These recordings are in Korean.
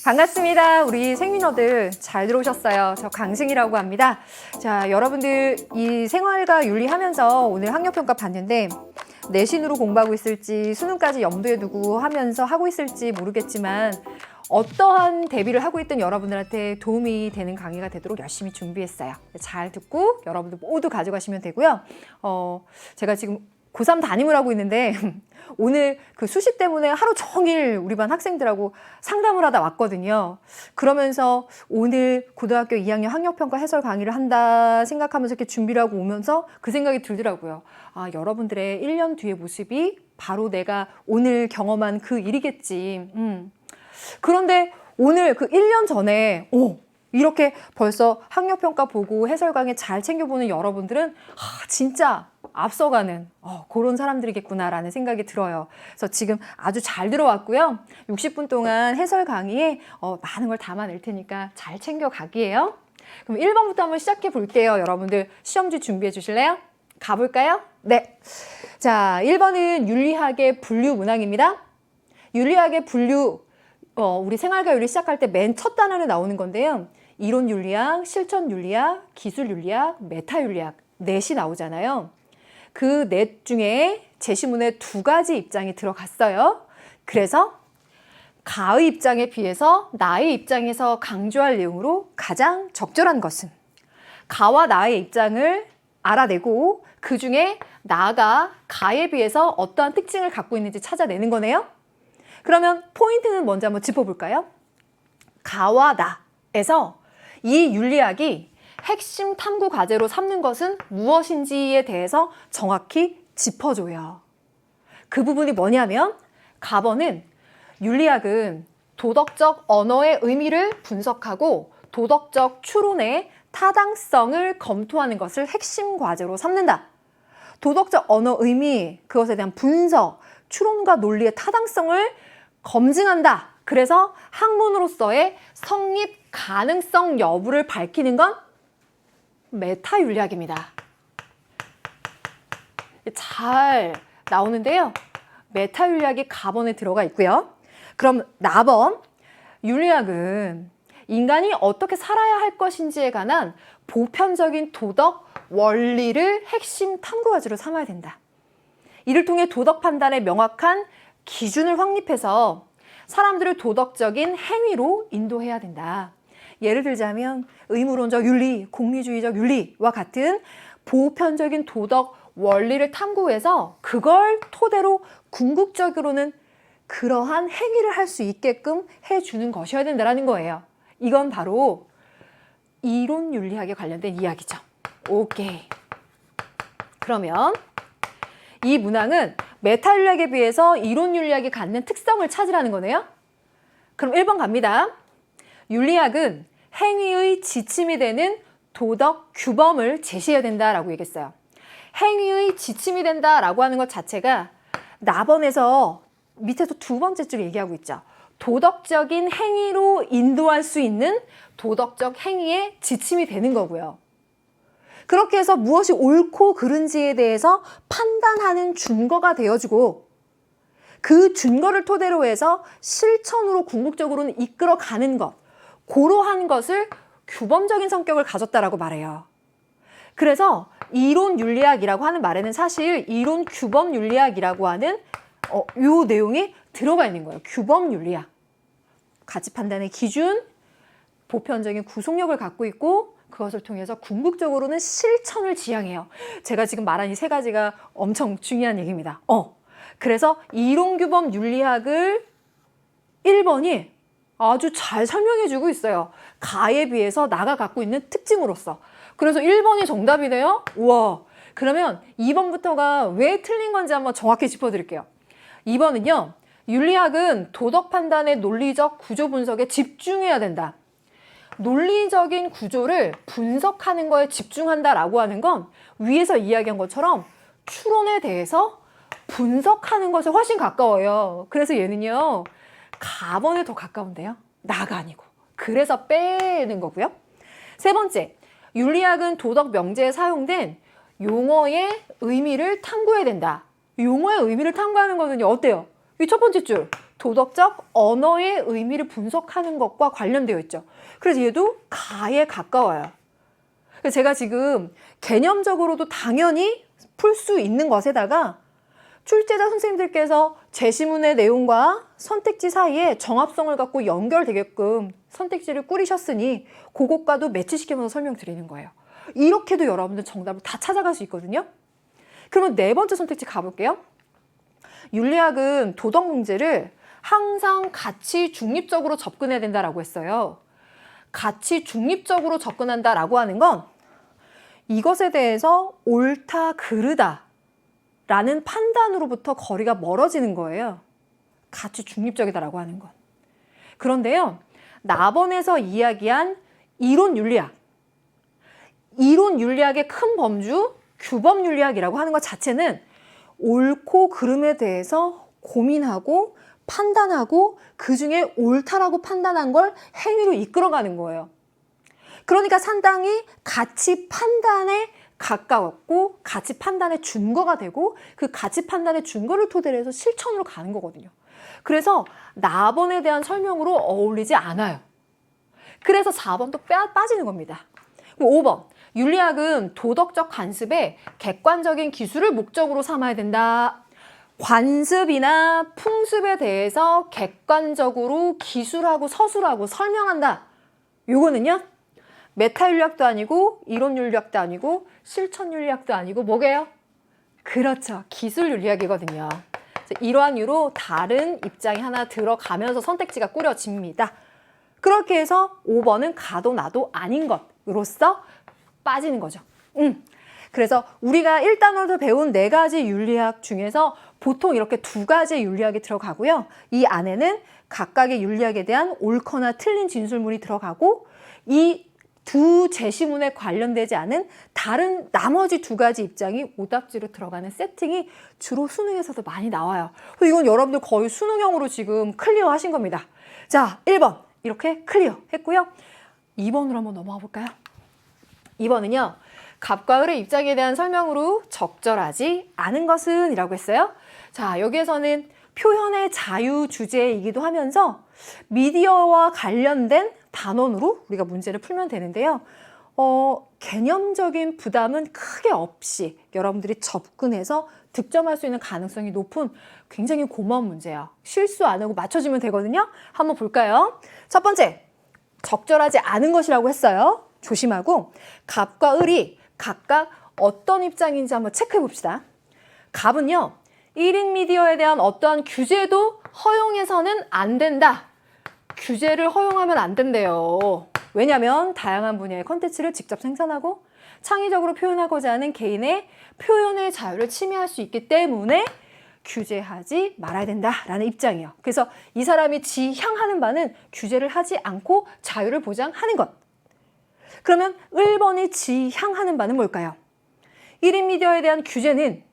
반갑습니다. 우리 생민어들 잘 들어오셨어요. 저 강승이라고 합니다. 자, 여러분들 이 생활과 윤리하면서 오늘 학력평가 봤는데 내신으로 공부하고 있을지 수능까지 염두에 두고 하면서 하고 있을지 모르겠지만 어떠한 대비를 하고 있던 여러분들한테 도움이 되는 강의가 되도록 열심히 준비했어요. 잘 듣고 여러분들 모두 가져가시면 되고요. 제가 지금 고3 담임을 하고 있는데 오늘 그 수시 때문에 하루 종일 우리 반 학생들하고 상담을 하다 왔거든요. 그러면서 오늘 고등학교 2학년 학력평가 해설 강의를 한다 생각하면서 이렇게 준비를 하고 오면서 그 생각이 들더라고요. 아, 여러분들의 1년 뒤의 모습이 바로 내가 오늘 경험한 그 일이겠지. 그런데 오늘 그 1년 전에 이렇게 벌써 학력평가 보고 해설 강의 잘 챙겨보는 여러분들은 진짜 앞서가는 그런 사람들이겠구나라는 생각이 들어요. 그래서 지금 아주 잘 들어왔고요. 60분 동안 해설 강의에 많은 걸 담아낼 테니까 잘 챙겨가기예요. 그럼 1번부터 한번 시작해 볼게요. 여러분들 시험지 준비해 주실래요? 가볼까요? 네. 자, 1번은 윤리학의 분류 문항입니다. 윤리학의 분류, 우리 생활과 윤리 시작할 때 맨 첫 단원에 나오는 건데요. 이론 윤리학, 실천 윤리학, 기술 윤리학, 메타 윤리학 넷이 나오잖아요. 그 넷 중에 제시문에 2가지 입장이 들어갔어요. 그래서 가의 입장에 비해서 나의 입장에서 강조할 내용으로 가장 적절한 것은 가와 나의 입장을 알아내고 그 중에 나가 가에 비해서 어떠한 특징을 갖고 있는지 찾아내는 거네요. 그러면 포인트는 먼저 한번 짚어볼까요? 가와 나에서 이 윤리학이 핵심 탐구 과제로 삼는 것은 무엇인지에 대해서 정확히 짚어줘요. 그 부분이 뭐냐면 가번은 윤리학은 도덕적 언어의 의미를 분석하고 도덕적 추론의 타당성을 검토하는 것을 핵심 과제로 삼는다. 도덕적 언어 의미, 그것에 대한 분석, 추론과 논리의 타당성을 검증한다. 그래서 학문으로서의 성립 가능성 여부를 밝히는 건 메타 윤리학입니다. 잘 나오는데요. 메타 윤리학이 가번에 들어가 있고요. 그럼 나번 윤리학은 인간이 어떻게 살아야 할 것인지에 관한 보편적인 도덕 원리를 핵심 탐구 과제로 삼아야 된다. 이를 통해 도덕 판단의 명확한 기준을 확립해서 사람들을 도덕적인 행위로 인도해야 된다. 예를 들자면 의무론적 윤리, 공리주의적 윤리와 같은 보편적인 도덕 원리를 탐구해서 그걸 토대로 궁극적으로는 그러한 행위를 할 수 있게끔 해주는 것이어야 된다는 거예요. 이건 바로 이론 윤리학에 관련된 이야기죠. 오케이. 그러면 이 문항은 메타 윤리학에 비해서 이론 윤리학이 갖는 특성을 찾으라는 거네요. 그럼 1번 갑니다. 윤리학은 행위의 지침이 되는 도덕 규범을 제시해야 된다라고 얘기했어요. 행위의 지침이 된다라고 하는 것 자체가 나번에서 밑에서 2번째 줄 얘기하고 있죠. 도덕적인 행위로 인도할 수 있는 도덕적 행위의 지침이 되는 거고요. 그렇게 해서 무엇이 옳고 그른지에 대해서 판단하는 준거가 되어주고 그 준거를 토대로 해서 실천으로 궁극적으로는 이끌어가는 것, 그러한 것을 규범적인 성격을 가졌다라고 말해요. 그래서 이론 윤리학이라고 하는 말에는 사실 이론 규범 윤리학이라고 하는 요 내용이 들어가 있는 거예요. 규범 윤리학. 가치 판단의 기준, 보편적인 구속력을 갖고 있고 그것을 통해서 궁극적으로는 실천을 지향해요. 제가 지금 말한 이 3가지가 엄청 중요한 얘기입니다. 그래서 이론규범 윤리학을 1번이 아주 잘 설명해주고 있어요. 가에 비해서 나가 갖고 있는 특징으로서. 그래서 1번이 정답이네요. 우와. 그러면 2번부터가 왜 틀린 건지 한번 정확히 짚어드릴게요. 2번은요. 윤리학은 도덕 판단의 논리적 구조 분석에 집중해야 된다. 논리적인 구조를 분석하는 거에 집중한다라고 하는 건 위에서 이야기한 것처럼 추론에 대해서 분석하는 것에 훨씬 가까워요. 그래서 얘는요. 가번에 더 가까운데요. 나가 아니고. 그래서 빼는 거고요. 3번째, 윤리학은 도덕 명제에 사용된 용어의 의미를 탐구해야 된다. 용어의 의미를 탐구하는 거는요, 어때요? 이 첫 번째 줄, 도덕적 언어의 의미를 분석하는 것과 관련되어 있죠. 그래서 얘도 가에 가까워요. 그래서 제가 지금 개념적으로도 당연히 풀 수 있는 것에다가 출제자 선생님들께서 제시문의 내용과 선택지 사이에 정합성을 갖고 연결되게끔 선택지를 꾸리셨으니 그것과도 매치시키면서 설명드리는 거예요. 이렇게도 여러분들 정답을 다 찾아갈 수 있거든요. 그러면 네 번째 선택지 가볼게요. 윤리학은 도덕 문제를 항상 가치 중립적으로 접근해야 된다라고 했어요. 가치 중립적으로 접근한다라고 하는 건 이것에 대해서 옳다, 그르다 라는 판단으로부터 거리가 멀어지는 거예요. 가치 중립적이다라고 하는 건. 그런데요, 나번에서 이야기한 이론 윤리학의 큰 범주, 규범 윤리학이라고 하는 것 자체는 옳고 그름에 대해서 고민하고 판단하고 그중에 옳다라고 판단한 걸 행위로 이끌어가는 거예요. 그러니까 상당히 가치 판단에 가까웠고 가치 판단의 준거가 되고 그 가치 판단의 준거를 토대로 해서 실천으로 가는 거거든요. 그래서 나번에 대한 설명으로 어울리지 않아요. 그래서 4번도 빠지는 겁니다. 5번, 윤리학은 도덕적 관습에 객관적인 기술을 목적으로 삼아야 된다. 관습이나 풍습에 대해서 객관적으로 기술하고 서술하고 설명한다. 요거는요, 메타윤리학도 아니고 이론윤리학도 아니고 실천윤리학도 아니고 뭐게요? 그렇죠, 기술윤리학이거든요. 이러한 이유로 다른 입장이 하나 들어가면서 선택지가 꾸려집니다. 그렇게 해서 5번은 가도 나도 아닌 것으로서 빠지는 거죠. 그래서 우리가 1단원에서 배운 4가지 윤리학 중에서 보통 이렇게 2가지의 윤리학이 들어가고요. 이 안에는 각각의 윤리학에 대한 옳거나 틀린 진술문이 들어가고 이 두 제시문에 관련되지 않은 다른 나머지 2가지 입장이 오답지로 들어가는 세팅이 주로 수능에서도 많이 나와요. 이건 여러분들 거의 수능형으로 지금 클리어 하신 겁니다. 자, 1번 이렇게 클리어 했고요. 2번으로 한번 넘어가 볼까요? 2번은요, 갑과 을의 입장에 대한 설명으로 적절하지 않은 것은 이라고 했어요. 자, 여기에서는 표현의 자유 주제이기도 하면서 미디어와 관련된 단원으로 우리가 문제를 풀면 되는데요. 개념적인 부담은 크게 없이 여러분들이 접근해서 득점할 수 있는 가능성이 높은 굉장히 고마운 문제예요. 실수 안 하고 맞춰주면 되거든요. 한번 볼까요? 첫 번째, 적절하지 않은 것이라고 했어요. 조심하고 갑과 을이 각각 어떤 입장인지 한번 체크해 봅시다. 갑은요, 1인 미디어에 대한 어떠한 규제도 허용해서는 안 된다. 규제를 허용하면 안 된대요. 왜냐하면 다양한 분야의 콘텐츠를 직접 생산하고 창의적으로 표현하고자 하는 개인의 표현의 자유를 침해할 수 있기 때문에 규제하지 말아야 된다라는 입장이에요. 그래서 이 사람이 지향하는 바는 규제를 하지 않고 자유를 보장하는 것. 그러면 1번이 지향하는 바는 뭘까요? 1인 미디어에 대한 규제는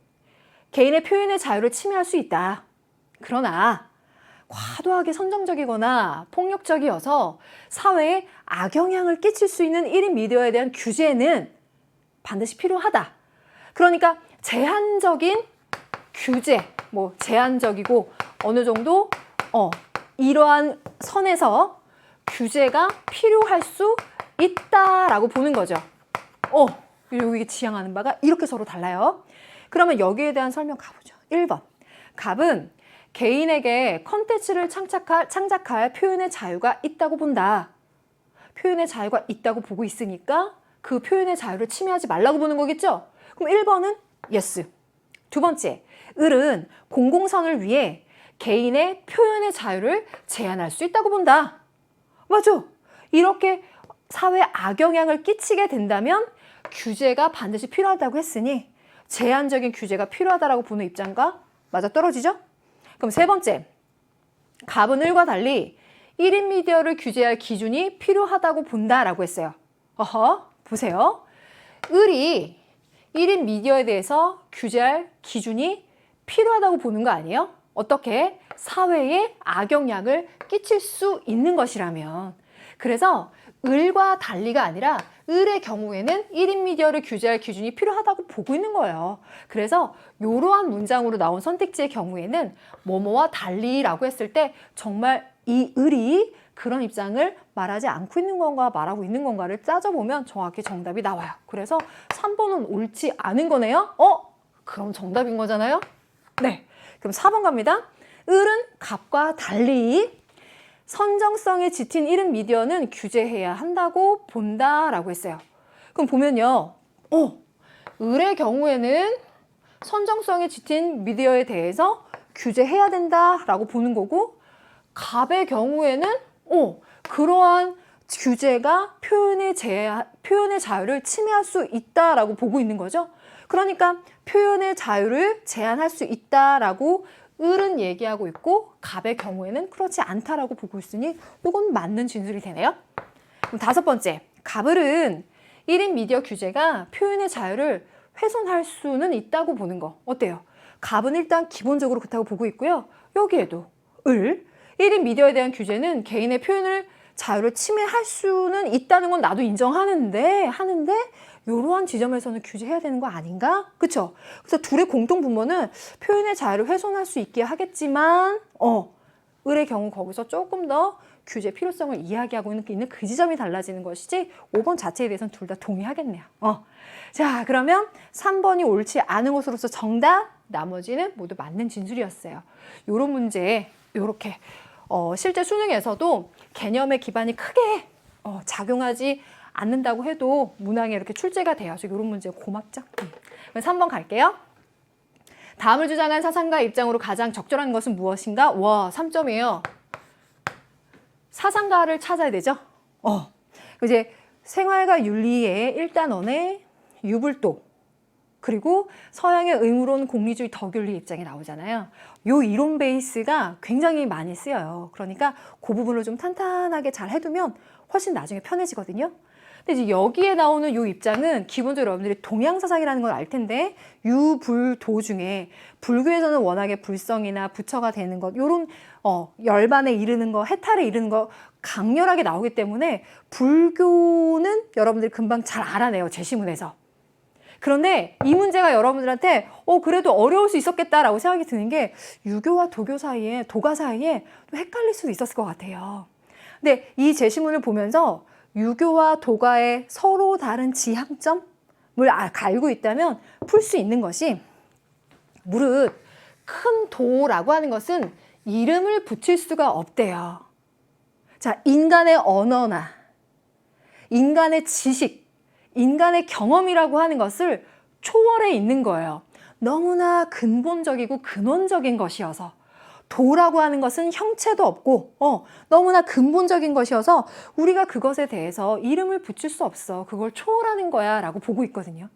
개인의 표현의 자유를 침해할 수 있다. 그러나 과도하게 선정적이거나 폭력적이어서 사회에 악영향을 끼칠 수 있는 1인 미디어에 대한 규제는 반드시 필요하다. 그러니까 제한적인 규제, 제한적이고 어느 정도 이러한 선에서 규제가 필요할 수 있다라고 보는 거죠. 이게 지향하는 바가 이렇게 서로 달라요. 그러면 여기에 대한 설명 가보죠. 1번. 갑은 개인에게 컨텐츠를 창작할 표현의 자유가 있다고 본다. 표현의 자유가 있다고 보고 있으니까 그 표현의 자유를 침해하지 말라고 보는 거겠죠? 그럼 1번은 yes. 두 번째, 을은 공공선을 위해 개인의 표현의 자유를 제한할 수 있다고 본다. 맞아. 이렇게 사회에 악영향을 끼치게 된다면 규제가 반드시 필요하다고 했으니 제한적인 규제가 필요하다고 보는 입장과 맞아떨어지죠? 그럼 세 번째, 갑은 을과 달리 1인 미디어를 규제할 기준이 필요하다고 본다라고 했어요. 보세요. 을이 1인 미디어에 대해서 규제할 기준이 필요하다고 보는 거 아니에요? 어떻게? 사회에 악영향을 끼칠 수 있는 것이라면. 그래서 을과 달리가 아니라 을의 경우에는 1인 미디어를 규제할 기준이 필요하다고 보고 있는 거예요. 그래서 이러한 문장으로 나온 선택지의 경우에는 뭐뭐와 달리라고 했을 때 정말 이 을이 그런 입장을 말하지 않고 있는 건가 말하고 있는 건가를 따져보면 정확히 정답이 나와요. 그래서 3번은 옳지 않은 거네요. 그럼 정답인 거잖아요. 네, 그럼 4번 갑니다. 을은 갑과 달리 선정성에 짙은 1인 미디어는 규제해야 한다고 본다라고 했어요. 그럼 보면요. 을의 경우에는 선정성에 짙은 미디어에 대해서 규제해야 된다라고 보는 거고, 갑의 경우에는 그러한 규제가 표현의 자유를 침해할 수 있다라고 보고 있는 거죠. 그러니까 표현의 자유를 제한할 수 있다라고 을은 얘기하고 있고, 갑의 경우에는 그렇지 않다라고 보고 있으니 이건 맞는 진술이 되네요. 그럼 5번째, 갑을은 1인 미디어 규제가 표현의 자유를 훼손할 수는 있다고 보는 거 어때요? 갑은 일단 기본적으로 그렇다고 보고 있고요. 여기에도 1인 미디어에 대한 규제는 개인의 표현을 자유를 침해할 수는 있다는 건 나도 인정하는데 이러한 지점에서는 규제해야 되는 거 아닌가? 그쵸? 그래서 둘의 공통 분모는 표현의 자유를 훼손할 수 있게 하겠지만 을의 경우 거기서 조금 더 규제 필요성을 이야기하고 있는 그 지점이 달라지는 것이지 5번 자체에 대해서는 둘 다 동의하겠네요. 자, 그러면 3번이 옳지 않은 것으로서 정답, 나머지는 모두 맞는 진술이었어요. 이런 문제 이렇게 실제 수능에서도 개념의 기반이 크게 작용하지 않는다고 해도 문항에 이렇게 출제가 돼야죠. 이런 문제 고맙죠. 3번 갈게요. 다음을 주장한 사상가 입장으로 가장 적절한 것은 무엇인가? 와, 3점이에요. 사상가를 찾아야 되죠. 이제 생활과 윤리의 1단원의 유불도, 그리고 서양의 의무론 공리주의 덕윤리 입장이 나오잖아요. 요 이론 베이스가 굉장히 많이 쓰여요. 그러니까 그 부분을 좀 탄탄하게 잘 해두면 훨씬 나중에 편해지거든요. 근데 이제 여기에 나오는 요 입장은 기본적으로 여러분들이 동양사상이라는 걸 알 텐데, 유불도 중에 불교에서는 워낙에 불성이나 부처가 되는 것, 요런 열반에 이르는 거, 해탈에 이르는 거 강렬하게 나오기 때문에 불교는 여러분들이 금방 잘 알아내요, 제시문에서. 그런데 이 문제가 여러분들한테 그래도 어려울 수 있었겠다라고 생각이 드는 게, 유교와 도교 사이에, 도가 사이에 좀 헷갈릴 수도 있었을 것 같아요. 근데 이 제시문을 보면서 유교와 도가의 서로 다른 지향점을 알고 있다면 풀 수 있는 것이, 무릇 큰 도라고 하는 것은 이름을 붙일 수가 없대요. 자, 인간의 언어나 인간의 지식, 인간의 경험이라고 하는 것을 초월해 있는 거예요. 너무나 근본적이고 근원적인 것이어서. 도라고 하는 것은 형체도 없고 너무나 근본적인 것이어서 우리가 그것에 대해서 이름을 붙일 수 없어. 그걸 초월하는 거야 라고 보고 있거든요.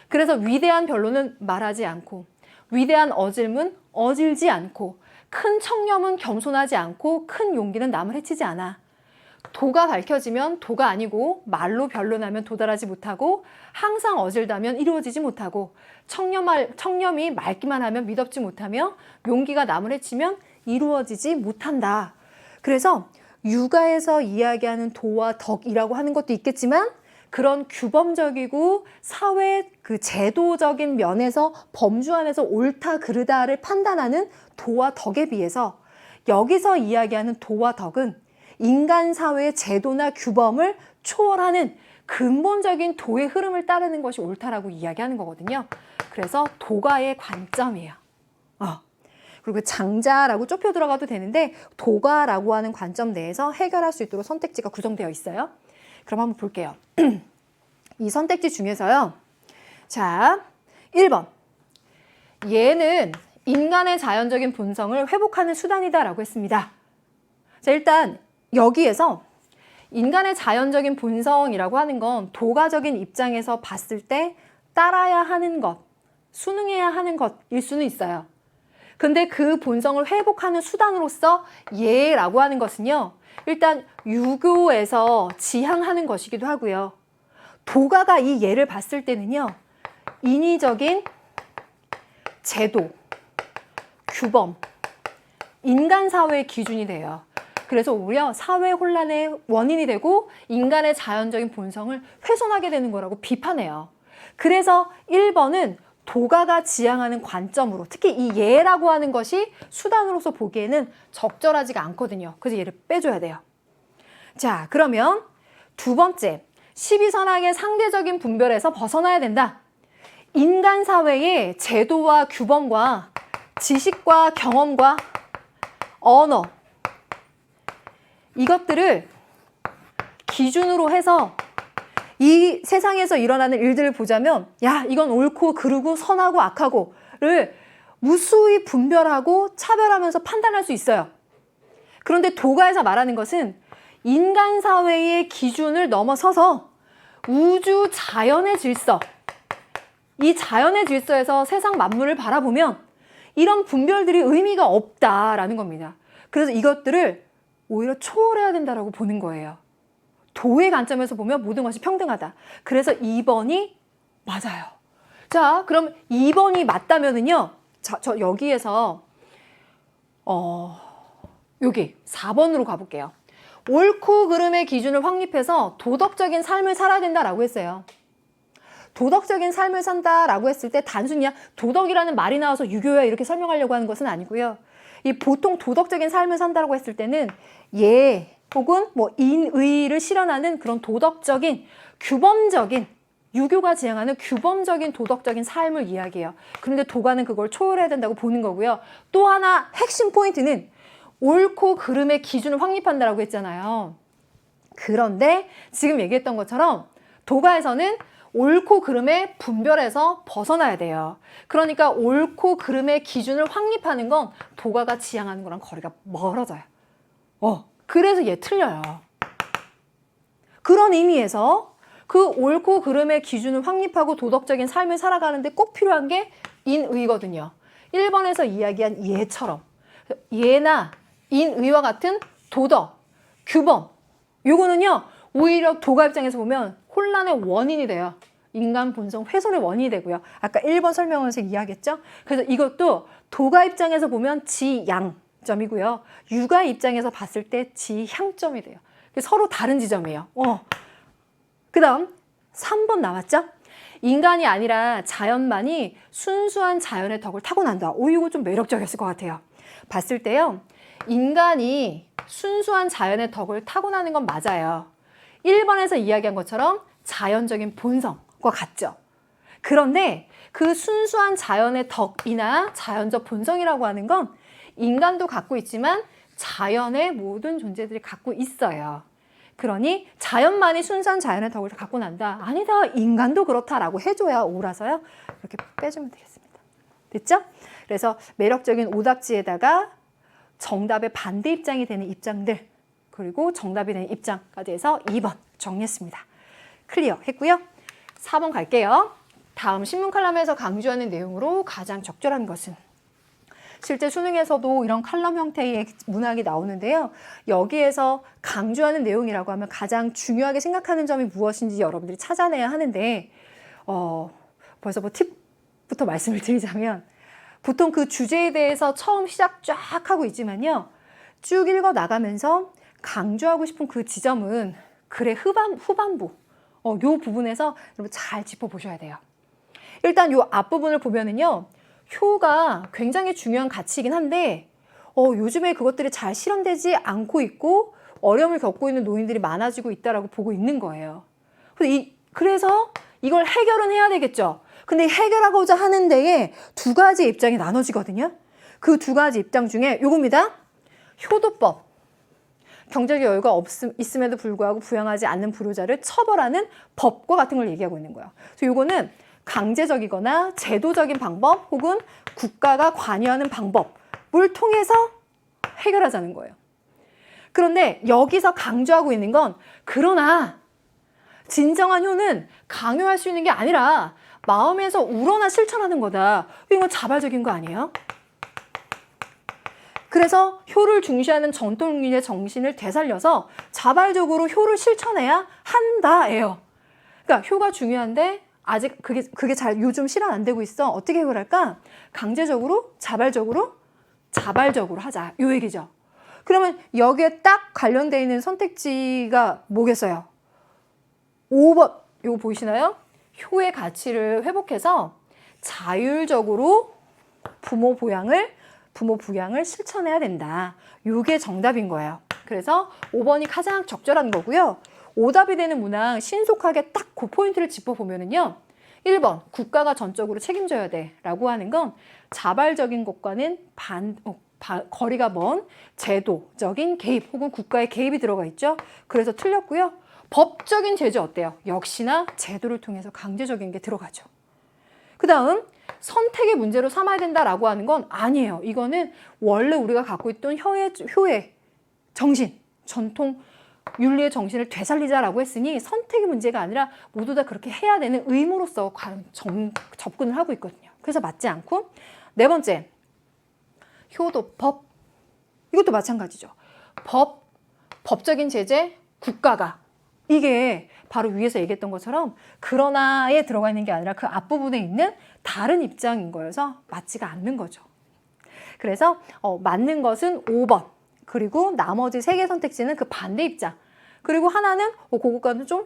그래서 위대한 변론은 말하지 않고, 위대한 어질문 어질지 않고, 큰 청렴은 겸손하지 않고, 큰 용기는 남을 해치지 않아. 도가 밝혀지면 도가 아니고, 말로 변론하면 도달하지 못하고, 항상 어질다면 이루어지지 못하고, 청렴이 맑기만 하면 미덥지 못하며, 용기가 남을 해치면 이루어지지 못한다. 그래서 육아에서 이야기하는 도와 덕이라고 하는 것도 있겠지만, 그런 규범적이고 사회 그 제도적인 면에서 범주 안에서 옳다 그르다를 판단하는 도와 덕에 비해서, 여기서 이야기하는 도와 덕은 인간 사회의 제도나 규범을 초월하는 근본적인 도의 흐름을 따르는 것이 옳다라고 이야기하는 거거든요. 그래서 도가의 관점이에요. 그리고 장자라고 좁혀 들어가도 되는데, 도가라고 하는 관점 내에서 해결할 수 있도록 선택지가 구성되어 있어요. 그럼 한번 볼게요. 이 선택지 중에서요. 자, 1번. 얘는 인간의 자연적인 본성을 회복하는 수단이다라고 했습니다. 자, 일단 여기에서 인간의 자연적인 본성이라고 하는 건 도가적인 입장에서 봤을 때 따라야 하는 것, 순응해야 하는 것일 수는 있어요. 근데 그 본성을 회복하는 수단으로서 예라고 하는 것은요, 일단 유교에서 지향하는 것이기도 하고요. 도가가 이 예를 봤을 때는요, 인위적인 제도, 규범, 인간 사회의 기준이 돼요. 그래서 오히려 사회 혼란의 원인이 되고 인간의 자연적인 본성을 훼손하게 되는 거라고 비판해요. 그래서 1번은 도가가 지향하는 관점으로, 특히 이 예라고 하는 것이 수단으로서 보기에는 적절하지가 않거든요. 그래서 얘를 빼줘야 돼요. 자, 그러면 두 번째, 12선악의 상대적인 분별에서 벗어나야 된다. 인간 사회의 제도와 규범과 지식과 경험과 언어, 이것들을 기준으로 해서 이 세상에서 일어나는 일들을 보자면 야, 이건 옳고 그르고 선하고 악하고를 무수히 분별하고 차별하면서 판단할 수 있어요. 그런데 도가에서 말하는 것은 인간 사회의 기준을 넘어서서 우주 자연의 질서, 이 자연의 질서에서 세상 만물을 바라보면 이런 분별들이 의미가 없다라는 겁니다. 그래서 이것들을 오히려 초월해야 된다라고 보는 거예요. 도의 관점에서 보면 모든 것이 평등하다. 그래서 2번이 맞아요. 자, 그럼 2번이 맞다면은요. 자, 저 여기에서 여기 4번으로 가볼게요. 옳고 그름의 기준을 확립해서 도덕적인 삶을 살아야 된다라고 했어요. 도덕적인 삶을 산다라고 했을 때 단순히 도덕이라는 말이 나와서 유교야 이렇게 설명하려고 하는 것은 아니고요. 이 보통 도덕적인 삶을 산다라고 했을 때는 예 혹은 뭐 인의를 실현하는 그런 도덕적인 규범적인 유교가 지향하는 규범적인 도덕적인 삶을 이야기해요. 그런데 도가는 그걸 초월해야 된다고 보는 거고요. 또 하나 핵심 포인트는 옳고 그름의 기준을 확립한다라고 했잖아요. 그런데 지금 얘기했던 것처럼 도가에서는 옳고 그름의 분별에서 벗어나야 돼요. 그러니까 옳고 그름의 기준을 확립하는 건 도가가 지향하는 거랑 거리가 멀어져요. 그래서 얘 틀려요. 그런 의미에서 그 옳고 그름의 기준을 확립하고 도덕적인 삶을 살아가는데 꼭 필요한 게 인의거든요. 1번에서 이야기한 예처럼 예나 인의와 같은 도덕, 규범, 요거는요 오히려 도가 입장에서 보면 혼란의 원인이 돼요. 인간 본성 훼손의 원인이 되고요. 아까 1번 설명에서 이야기했죠. 그래서 이것도 도가 입장에서 보면 지양점이고요. 유가 입장에서 봤을 때 지향점이 돼요. 서로 다른 지점이에요. 그 다음 3번 나왔죠? 인간이 아니라 자연만이 순수한 자연의 덕을 타고난다. 이거 좀 매력적이었을 것 같아요. 봤을 때요. 인간이 순수한 자연의 덕을 타고나는 건 맞아요. 1번에서 이야기한 것처럼 자연적인 본성과 같죠. 그런데 그 순수한 자연의 덕이나 자연적 본성이라고 하는 건 인간도 갖고 있지만 자연의 모든 존재들이 갖고 있어요. 그러니 자연만이 순수한 자연의 덕을 갖고 난다. 아니다. 인간도 그렇다라고 해줘야 옳아서요. 이렇게 빼주면 되겠습니다. 됐죠? 그래서 매력적인 오답지에다가 정답의 반대 입장이 되는 입장들 그리고 정답이 되는 입장까지 해서 2번 정리했습니다. 클리어 했고요. 4번 갈게요. 다음 신문 칼럼에서 강조하는 내용으로 가장 적절한 것은 실제 수능에서도 이런 칼럼 형태의 문학이 나오는데요. 여기에서 강조하는 내용이라고 하면 가장 중요하게 생각하는 점이 무엇인지 여러분들이 찾아내야 하는데 벌써 뭐 팁부터 말씀을 드리자면 보통 그 주제에 대해서 처음 시작 쫙 하고 있지만요. 쭉 읽어 나가면서 강조하고 싶은 그 지점은 글의 후반부 요 부분에서 여러분 잘 짚어보셔야 돼요. 일단 요 앞부분을 보면은요. 효가 굉장히 중요한 가치이긴 한데 요즘에 그것들이 잘 실현되지 않고 있고 어려움을 겪고 있는 노인들이 많아지고 있다라고 보고 있는 거예요. 그래서 이걸 해결은 해야 되겠죠. 근데 해결하고자 하는 데에 두 가지 입장이 나눠지거든요. 그 두 가지 입장 중에 요겁니다. 효도법. 경제적 여유가 있음에도 불구하고 부양하지 않는 불효자를 처벌하는 법과 같은 걸 얘기하고 있는 거예요. 그래서 요거는 강제적이거나 제도적인 방법 혹은 국가가 관여하는 방법을 통해서 해결하자는 거예요. 그런데 여기서 강조하고 있는 건 그러나 진정한 효는 강요할 수 있는 게 아니라 마음에서 우러나 실천하는 거다. 이건 자발적인 거 아니에요? 그래서 효를 중시하는 전통민의 정신을 되살려서 자발적으로 효를 실천해야 한다예요. 그러니까 효가 중요한데 아직 그게 잘 요즘 실현 안 되고 있어. 어떻게 해결할까? 강제적으로, 자발적으로 하자. 요 얘기죠. 그러면 여기에 딱 관련되어 있는 선택지가 뭐겠어요? 5번. 이거 보이시나요? 효의 가치를 회복해서 자율적으로 부모 부양을 실천해야 된다. 이게 정답인 거예요. 그래서 5번이 가장 적절한 거고요. 오답이 되는 문항 신속하게 딱 그 포인트를 짚어보면은요. 1번 국가가 전적으로 책임져야 돼 라고 하는 건 자발적인 것과는 거리가 먼 제도적인 개입 혹은 국가의 개입이 들어가 있죠. 그래서 틀렸고요. 법적인 제재 어때요? 역시나 제도를 통해서 강제적인 게 들어가죠. 그 다음 선택의 문제로 삼아야 된다라고 하는 건 아니에요. 이거는 원래 우리가 갖고 있던 효의 정신, 전통 윤리의 정신을 되살리자라고 했으니 선택의 문제가 아니라 모두 다 그렇게 해야 되는 의무로서 접근을 하고 있거든요. 그래서 맞지 않고 네 번째, 효도 법. 이것도 마찬가지죠. 법적인 제재, 국가가. 이게 바로 위에서 얘기했던 것처럼 그러나에 들어가 있는 게 아니라 그 앞부분에 있는 다른 입장인 거여서 맞지가 않는 거죠. 그래서 맞는 것은 5번. 그리고 나머지 3개 선택지는 그 반대 입장. 그리고 하나는 그것과는 좀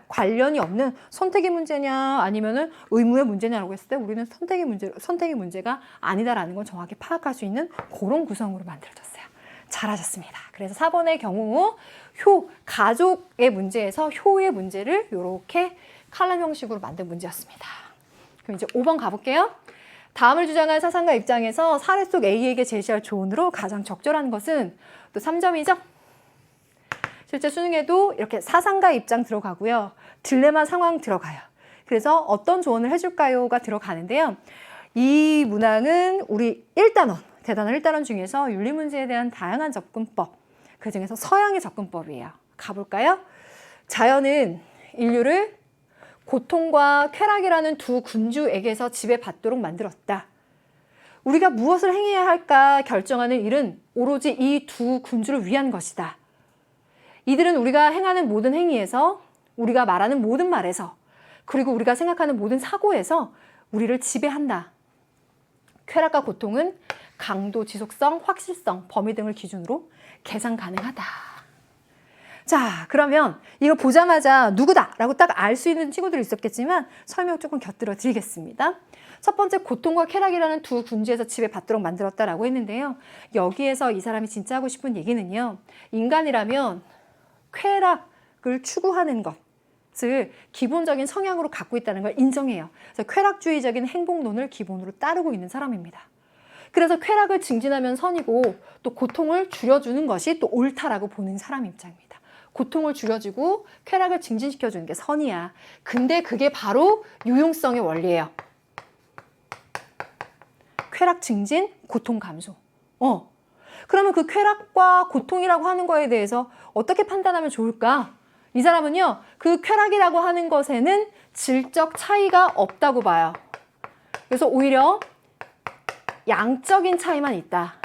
관련이 없는 선택의 문제냐 아니면은 의무의 문제냐라고 했을 때 우리는 선택의 문제가 아니다라는 걸 정확히 파악할 수 있는 그런 구성으로 만들어졌어요. 잘하셨습니다. 그래서 4번의 경우 가족의 문제에서 효의 문제를 이렇게 칼럼 형식으로 만든 문제였습니다. 그럼 이제 5번 가볼게요. 다음을 주장한 사상가 입장에서 사례 속 A에게 제시할 조언으로 가장 적절한 것은 또 3점이죠. 실제 수능에도 이렇게 사상가 입장 들어가고요. 딜레마 상황 들어가요. 그래서 어떤 조언을 해줄까요가 들어가는데요. 이 문항은 우리 1단원, 대단원 1단원 중에서 윤리 문제에 대한 다양한 접근법, 그 중에서 서양의 접근법이에요. 가볼까요? 자연은 인류를 고통과 쾌락이라는 두 군주에게서 지배받도록 만들었다. 우리가 무엇을 행해야 할까 결정하는 일은 오로지 이 두 군주를 위한 것이다. 이들은 우리가 행하는 모든 행위에서, 우리가 말하는 모든 말에서, 그리고 우리가 생각하는 모든 사고에서 우리를 지배한다. 쾌락과 고통은 강도, 지속성, 확실성, 범위 등을 기준으로 계산 가능하다. 자, 그러면 이거 보자마자 누구다 라고 딱 알 수 있는 친구들이 있었겠지만 설명 조금 곁들여 드리겠습니다. 첫 번째, 고통과 쾌락이라는 두 군주에서 지배받도록 만들었다라고 했는데요. 여기에서 이 사람이 진짜 하고 싶은 얘기는요. 인간이라면 쾌락을 추구하는 것을 기본적인 성향으로 갖고 있다는 걸 인정해요. 그래서 쾌락주의적인 행복론을 기본으로 따르고 있는 사람입니다. 그래서 쾌락을 증진하면 선이고 또 고통을 줄여주는 것이 또 옳다라고 보는 사람 입장입니다. 고통을 줄여주고 쾌락을 증진시켜주는 게 선이야. 근데 그게 바로 유용성의 원리예요. 쾌락 증진, 고통 감소. 그러면 그 쾌락과 고통이라고 하는 거에 대해서 어떻게 판단하면 좋을까? 이 사람은요, 그 쾌락이라고 하는 것에는 질적 차이가 없다고 봐요. 그래서 오히려 양적인 차이만 있다.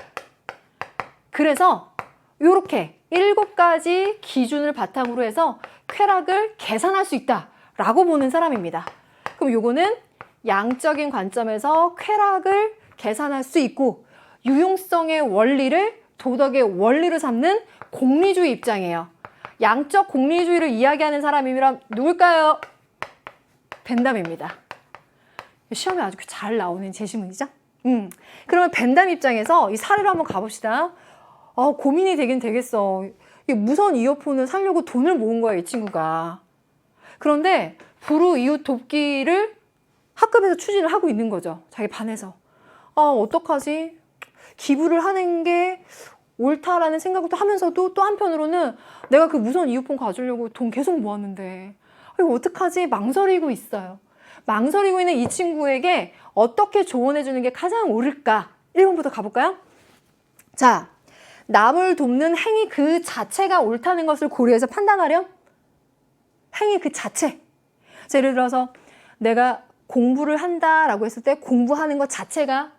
그래서 이렇게 7가지 기준을 바탕으로 해서 쾌락을 계산할 수 있다라고 보는 사람입니다. 그럼 요거는 양적인 관점에서 쾌락을 계산할 수 있고 유용성의 원리를 도덕의 원리로 삼는 공리주의 입장이에요. 양적 공리주의를 이야기하는 사람이면 누굴까요? 벤담입니다. 시험에 아주 잘 나오는 제시문이죠. 그러면 벤담 입장에서 이 사례로 한번 가봅시다. 고민이 되긴 되겠어. 이 무선 이어폰을 사려고 돈을 모은 거야, 이 친구가. 그런데 불우 이웃 돕기를 학급에서 추진을 하고 있는 거죠. 자기 반에서. 어떡하지? 기부를 하는 게 옳다라는 생각도 하면서도 또 한편으로는 내가 그 무선 이어폰 가지려고 돈 계속 모았는데 이거 어떡하지? 망설이고 있어요. 망설이고 있는 이 친구에게 어떻게 조언해 주는 게 가장 옳을까? 1번부터 가볼까요? 자, 남을 돕는 행위 그 자체가 옳다는 것을 고려해서 판단하렴. 행위 그 자체. 자, 예를 들어서 내가 공부를 한다라고 했을 때 공부하는 것 자체가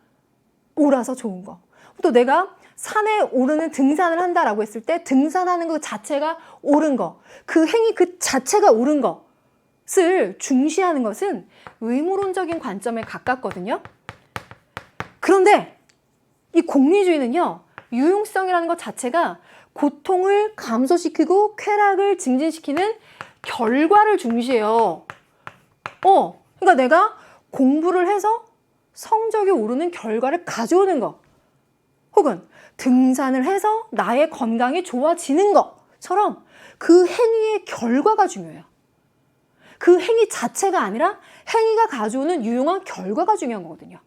옳아서 좋은 거. 또 내가 산에 오르는 등산을 한다라고 했을 때 등산하는 것 자체가 옳은 거. 그 행위 그 자체가 옳은 것을 중시하는 것은 의무론적인 관점에 가깝거든요. 그런데 이 공리주의는요. 유용성이라는 것 자체가 고통을 감소시키고 쾌락을 증진시키는 결과를 중시해요. 그러니까 내가 공부를 해서 성적이 오르는 결과를 가져오는 거, 혹은 등산을 해서 나의 건강이 좋아지는 것처럼 그 행위의 결과가 중요해요. 그 행위 자체가 아니라 행위가 가져오는 유용한 결과가 중요한 거거든요.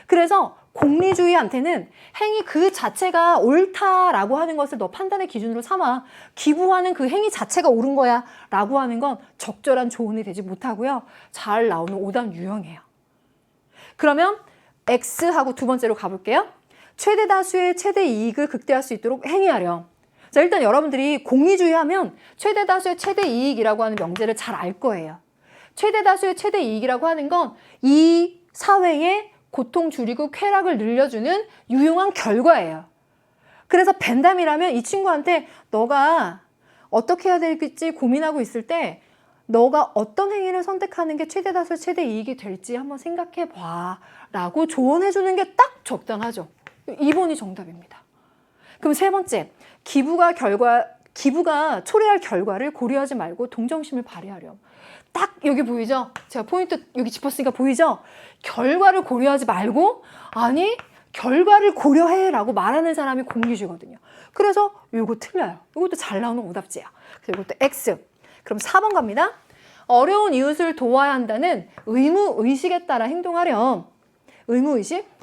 그래서 공리주의한테는 행위 그 자체가 옳다라고 하는 것을 너 판단의 기준으로 삼아. 기부하는 그 행위 자체가 옳은 거야 라고 하는 건 적절한 조언이 되지 못하고요. 잘 나오는 오답 유형이에요. 그러면 X하고 두 번째로 가볼게요. 최대 다수의 최대 이익을 극대화할 수 있도록 행위하렴. 자, 일단 여러분들이 공리주의 하면 최대 다수의 최대 이익이라고 하는 명제를 잘 알 거예요. 최대 다수의 최대 이익이라고 하는 건 이 사회에 고통 줄이고 쾌락을 늘려주는 유용한 결과예요. 그래서 벤담이라면 이 친구한테 너가 어떻게 해야 될지 고민하고 있을 때 너가 어떤 행위를 선택하는 게 최대 다수의 최대 이익이 될지 한번 생각해 봐 라고 조언해 주는 게 딱 적당하죠. 2번이 정답입니다. 그럼 세 번째, 기부가 초래할 결과를 고려하지 말고 동정심을 발휘하렴. 딱 여기 보이죠? 제가 포인트 여기 짚었으니까 보이죠? 결과를 고려하지 말고 아니 결과를 고려해 라고 말하는 사람이 공리주의거든요. 그래서 이거 틀려요. 이것도 잘 나오는 오답지야. 그래서 이것도 X. 그럼 4번 갑니다. 어려운 이웃을 도와야 한다는 의무의식에 따라 행동하렴. 의무의식?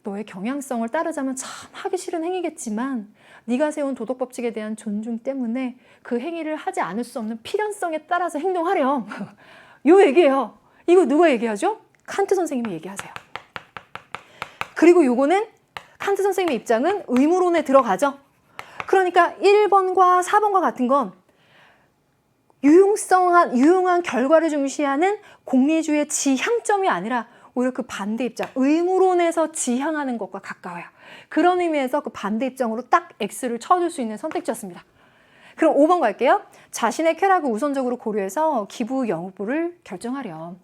너의 경향성을 따르자면 참 하기 싫은 행위겠지만 네가 세운 도덕법칙에 대한 존중 때문에 그 행위를 하지 않을 수 없는 필연성에 따라서 행동하렴. 요 얘기예요. 이거 누가 얘기하죠? 칸트 선생님이 얘기하세요. 그리고 요거는 칸트 선생님의 입장은 의무론에 들어가죠. 그러니까 1번과 4번과 같은 건 유용한 결과를 중시하는 공리주의의 지향점이 아니라 오히려 그 반대 입장, 의무론에서 지향하는 것과 가까워요. 그런 의미에서 그 반대 입장으로 딱 X를 쳐줄 수 있는 선택지였습니다. 그럼 5번 갈게요. 자신의 쾌락을 우선적으로 고려해서 기부 여부를 결정하렴.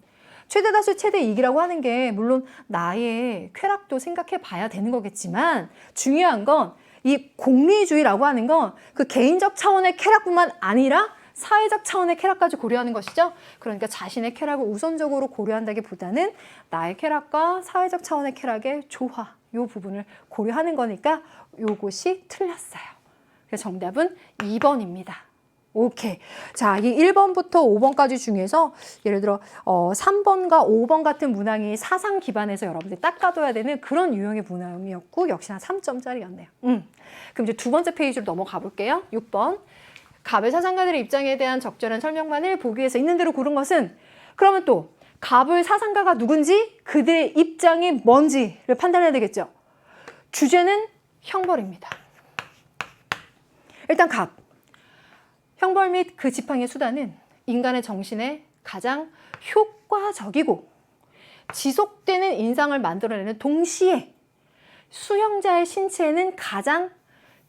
최대 다수 최대 이익이라고 하는 게 물론 나의 쾌락도 생각해 봐야 되는 거겠지만 중요한 건 이 공리주의라고 하는 건 그 개인적 차원의 쾌락뿐만 아니라 사회적 차원의 쾌락까지 고려하는 것이죠. 그러니까 자신의 쾌락을 우선적으로 고려한다기보다는 나의 쾌락과 사회적 차원의 쾌락의 조화, 이 부분을 고려하는 거니까 요것이 틀렸어요. 그래서 정답은 2번입니다. 오케이. 자, 이 1번부터 5번까지 중에서 예를 들어 3번과 5번 같은 문항이 사상 기반에서 여러분들이 닦아둬야 되는 그런 유형의 문항이었고 역시나 3점짜리였네요. 그럼 이제 두 번째 페이지로 넘어가 볼게요. 6번. 갑의 사상가들의 입장에 대한 적절한 설명만을 보기 위해서 있는 대로 고른 것은 그러면 또 갑의 사상가가 누군지 그들의 입장이 뭔지를 판단해야 되겠죠. 주제는 형벌입니다. 일단 갑. 형벌 및 그 지팡이의 수단은 인간의 정신에 가장 효과적이고 지속되는 인상을 만들어내는 동시에 수형자의 신체에는 가장